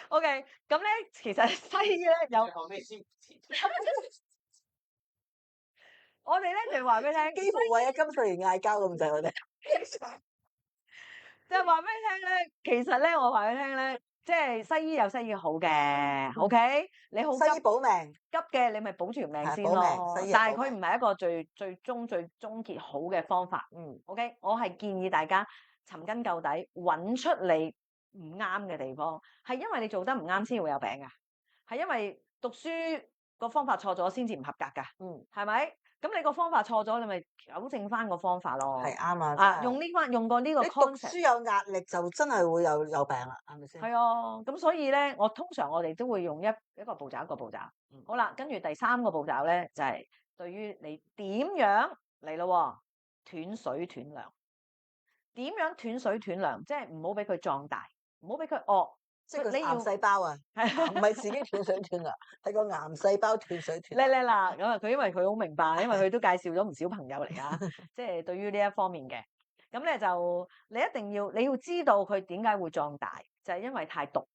OK，咁咧其實西醫咧有
後尾先
我哋咧就話俾你聽，
幾乎為咗金穗兒嗌交咁滯，我哋
就話俾你聽咧，其實咧我話俾你聽咧，即係西醫有西醫好嘅，OK，你好急
西醫保命，
急嘅，你咪保住條命先
係保
咯
命西醫。
但係
保命
佢唔係一個最終結好嘅方法。OK，我係建議大家尋根究底，揾出你唔啱嘅地方，係因為你做得唔啱先會有病㗎，係因為讀書個方法錯咗先至唔合格㗎。係咪？咁你個方法錯咗，你咪糾正翻個方法咯。
係啱啊！
啊，
真係
用過呢個
你讀
concept。
書有壓力就真係會有病啦，係咪先？
係啊，咁所以咧，通常我哋都會用一個步驟一個步驟。好啦，跟住第3個步驟咧，就係對於你點樣嚟咯，斷水斷糧。點樣斷水斷糧？即係唔好俾佢壯大，唔好俾佢惡。
即係個癌
你要
細胞啊，唔係自己斷水斷糧，係個癌細胞斷水斷糧。
叻叻啦，咁啊佢因為佢好明白，因為佢都介紹咗唔少朋友嚟啊，即係對於呢一方面嘅。咁咧就你一定要知道佢點解會壯大，就係因為太毒。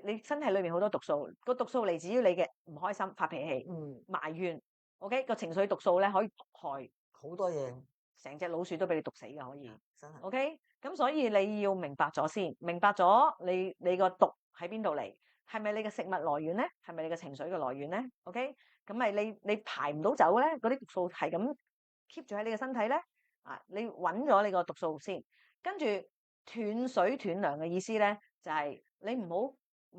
你身體裏面好多毒素，個毒素嚟自於你嘅唔開心、發脾氣、埋怨。OK，個情緒毒素咧可以毒害
好多嘢，
成隻老鼠都俾你毒死嘅，可以。
真係。
OK，咁所以你要明白咗先，明白咗你個毒喺邊度嚟，係咪你嘅食物來源咧？係咪你嘅情緒嘅來源咧？OK，咁咪你排唔到走咧，嗰啲毒素係咁 keep 住喺你嘅身體咧。啊，你揾咗你個毒素先，跟住斷水斷糧嘅意思咧，就係你唔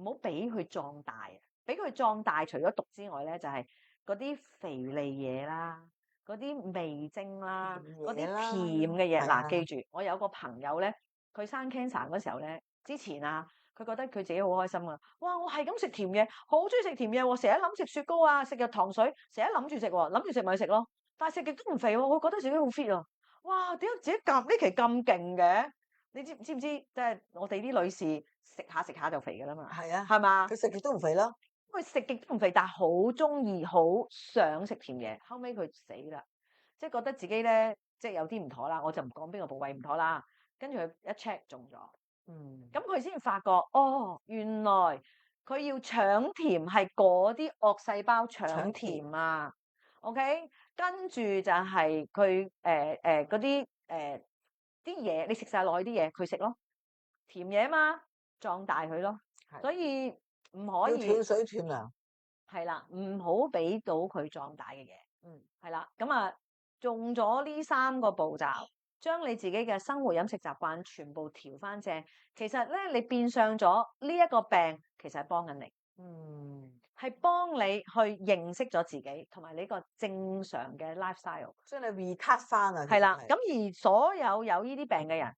好俾佢壯大啊！俾佢壯大，除咗毒之外咧，就係嗰啲肥膩嘢啦，嗰啲味精啦，嗰啲甜嘅嘢。嗱，記住，我有個朋友咧，佢生 cancer 嗰時候咧，之前啊，佢覺得佢自己好開心啊！哇，我係咁食甜嘢，好中意食甜嘢喎，成日諗食雪糕啊，食日糖水，成日諗住食喎，諗住食咪食咯。但係食極都唔肥喎，我覺得自己好 fit 啊！哇，點解自己呢期咁勁嘅？你知唔知？即係我哋啲女士食下就肥噶啦嘛。
係啊，
係嘛？
佢食極都唔肥咯。
佢食極都唔肥，但係好中意、好想食甜嘢。後尾佢死啦，即係覺得自己咧，即係有啲唔妥啦。我就唔講邊個部位唔妥啦。跟住佢一 check 中咗，咁佢先發覺，哦，原來佢要搶甜係嗰啲惡細胞搶甜啊。OK，跟住就係佢嗰啲啲嘢，你食晒落去啲嘢，佢食咯，甜嘢嘛，壯大佢咯。所以唔可以
斷水斷糧，
係啦，唔好俾到佢壯大嘅嘢。係啦，咁啊，中咗呢3個步驟，將你自己嘅生活飲食習慣全部調翻正。其實咧，你變相咗呢一個病，其實係幫緊你。係幫你去認識咗自己，同埋你個正常嘅 lifestyle，
將你 retard 翻啊。
係啦，咁而所有呢啲病嘅人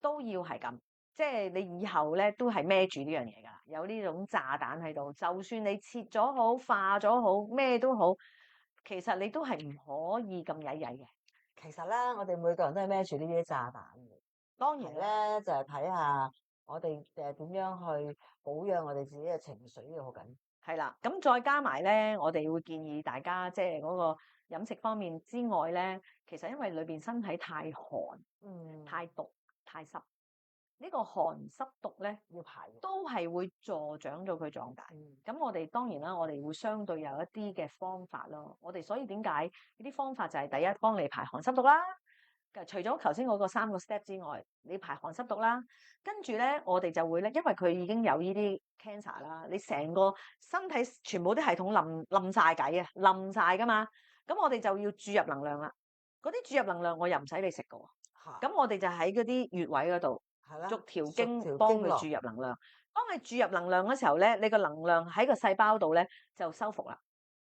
都要係咁，即係你以後咧都係孭住呢樣嘢㗎啦，有呢種炸彈喺度，就算你切咗好、化咗好、咩都好，其實你都係唔可以咁曳曳嘅。
其實咧，我哋每個人都係孭住呢啲炸彈嘅。
當然
咧，就係睇下我哋點樣去保養我哋自己嘅情緒，呢個好緊要。
係啦，咁再加埋咧，我哋會建議大家即係嗰個飲食方面之外咧，其實因為裏邊身體太寒、太毒、太濕，呢個寒濕毒咧
要排
都係會助長咗佢壯大。咁我哋當然啦，我哋會相對有一啲嘅方法咯。我哋所以點解呢啲方法就係第一幫你排寒濕毒啦。除咗頭先嗰個3個 step 之外，你排寒濕毒啦，跟住咧我哋就會咧，因為佢已經有呢啲 cancer 啦，你成個身體全部啲系統冧晒計啊，冧晒噶嘛，咁我哋就要注入能量啦。嗰啲注入能量我又唔使你食噶喎，咁我哋就喺嗰啲穴位嗰度逐條經幫佢注入能量。當你注入能量嘅時候咧，你個能量喺個細胞度咧就修復啦。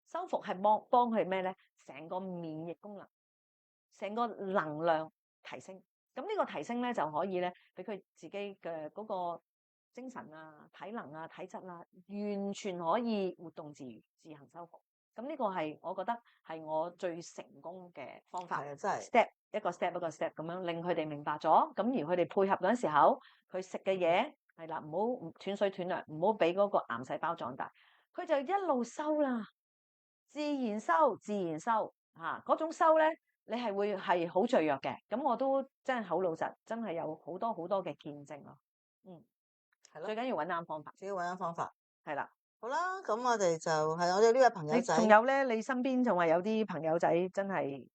修復係幫佢咩咧？成個免疫功能。成個能量提升，咁呢個提升咧就可以咧，俾佢自己嘅嗰個精神啊、體能啊、體質啊，完全可以活動自如、自行修復。咁呢個係我覺得係我最成功嘅方法。
係啊，真係
step 一個 step 一個 step 咁樣令佢哋明白咗，咁而佢哋配合嗰陣時候，佢食嘅嘢係啦，唔好斷水斷糧，唔好俾嗰個癌細胞壯大。佢就一路收啦，自然收，自然收嚇。嗰種收咧，你係會係好脆弱嘅。咁我都真係好老實，真係有好多好多嘅見證咯。
係咯，
最緊要揾啱方法。
自己揾啱方法。
係啦，
好啦，咁我哋就係我哋呢位朋友
你
仔，
仲有咧？你身邊仲係有啲朋友仔真係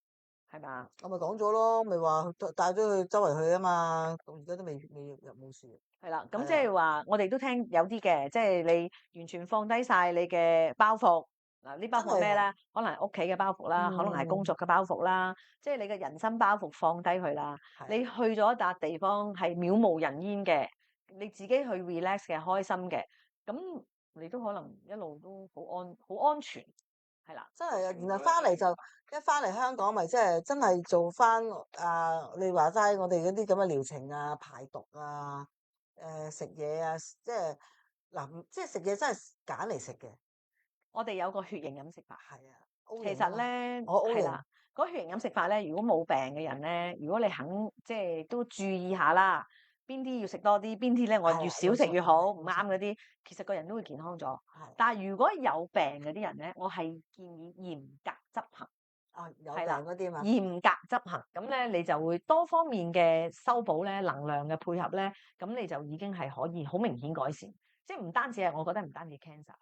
係嘛？
我咪講咗咯，咪話帶咗佢周圍去啊嘛，到而家都未入冇事。
係啦，咁
係啊
即係話我哋都聽有啲嘅，即係你完全放低晒你嘅包袱。嗱，呢包袱咩咧？可能係屋企嘅包袱啦，可能係工作嘅包袱啦，即係你嘅人生包袱放低佢啦。
係
你去咗一笪地方係渺無人煙嘅，你自己去 relax 嘅，開心嘅，咁你都可能一路都好安全，係啦。
真係啊！然後翻嚟就一翻嚟香港，咪即係真係做翻你話齋我哋嗰啲咁嘅療程啊、排毒啊、食嘢啊，即係嗱，即係食嘢真係揀嚟食嘅。
我哋有個血型飲食法。
係啊，O
其
型啊嘛
實咧，
我 O 型
係啦，嗰血型飲食法咧，如果冇病嘅人咧，如果你肯即係都注意下啦，邊啲要食多啲，邊啲咧我
係
越
啊冇錯
少食越好，
係
唔啱嗰啲，其實個人都會健康咗。
係
但係如果有病嗰啲人咧，我係建議嚴格執行，
有病
係啦
嗰啲嘛，
嚴格執行，咁咧你就會多方面嘅修補咧，能量嘅配合咧，咁你就已經係可以好明顯改善，即係唔單止係我覺得唔單止 cancer。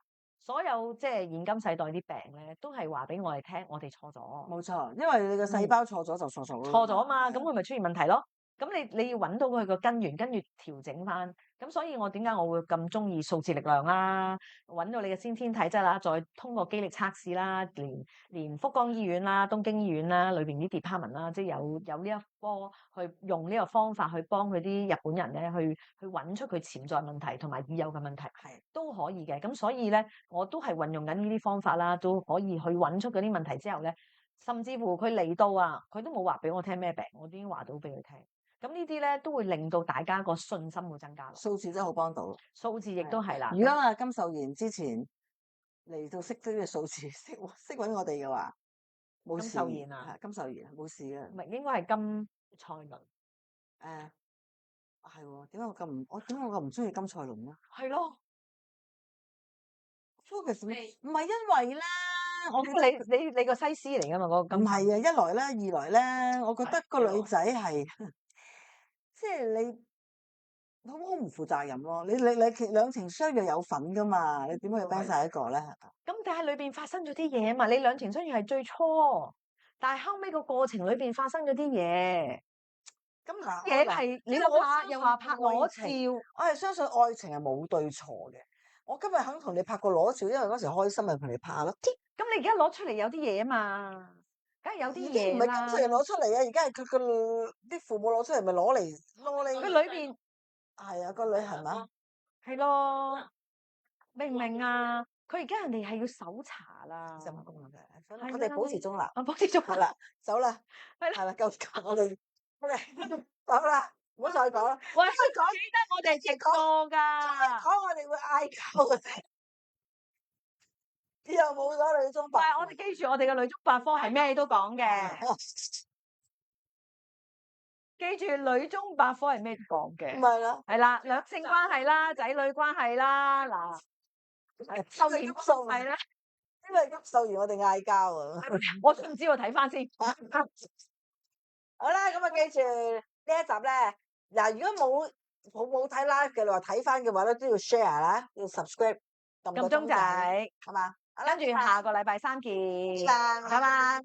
所有即係現今世代啲病咧，都係話俾我哋聽，我哋錯咗，
冇錯，因為你個細胞錯咗就錯咗咯。
錯咗啊嘛，咁佢咪出現問題咯。咁你要揾到佢個根源，跟住調整翻。咁所以我點解我會咁中意數字力量啦？揾到你嘅先天體質啦，再通過肌力測試啦，連福岡醫院啦、東京醫院啦裏邊啲 department 啦，即係有呢一科去用呢個方法去幫佢啲日本人咧，去揾出佢潛在問題同埋已有嘅問題，
係
都可以嘅。咁所以咧，我都係運用緊呢啲方法啦，都可以去揾出嗰啲問題之後咧。甚至乎佢嚟到啊，佢都冇話俾我聽咩病，我已經話到俾佢聽。咁呢啲咧都會令到大家個信心會增加咯。
數字真係好幫到。
數字亦都係啦。
如果金秀賢之前嚟到識呢個數字，識揾我哋嘅話，冇事。
金秀賢啊，
金秀賢冇事嘅。
唔係應該係金賽倫。
係喎，點解我點解我咁唔中意金賽倫咧？
係咯。
focus 唔係因為咧，我覺得
你個西施嚟㗎嘛？嗰個
唔係啊，一來咧，二來咧，我覺得個女仔係即係你好唔負責任咯。你兩情相悅有份㗎嘛？你點解要 ban 晒一個咧？
咁但係裏邊發生咗啲嘢啊嘛，你兩情相悅係最初，但係後尾個過程裏邊發生咗啲嘢。
咁嗱，
嘢係你又話拍裸照，
我係相信愛情係冇對錯嘅。我今日肯同你拍個裸照，因為嗰時開心咪同你拍咯。
咁你而家攞出嚟有啲嘢啊嘛，梗係有啲嘢
唔係金穗攞出嚟啊，而家係佢個啲父母攞出嚟，咪攞嚟。
佢裏邊
係啊，個女係嘛？
係咯，明唔明啊？佢而家人哋係要搜查啦，
就咁嘅。我哋保持中立，
保持中立
啦，走啦，係啦，夠我哋走啦，唔好再講啦。
喂，記得我哋直播㗎，
講我哋會嗌交嘅。又冇咗女中百科。
但係我哋記住，我哋嘅女中百科係咩都講嘅。記住，女中百科係咩都講嘅。
唔係啦，
係啦，兩性關係啦，仔女關係啦，嗱，
秀賢
係啦，
因為咁秀賢我哋嗌交啊。
我都唔知，我睇翻先。
好啦，咁啊，記住呢一集咧，嗱，如果冇睇 live 嘅，你話睇翻嘅話咧，都要 share 啦，要 subscribe，撳個鐘仔，係嘛？
跟住下個禮拜3見，
拜拜。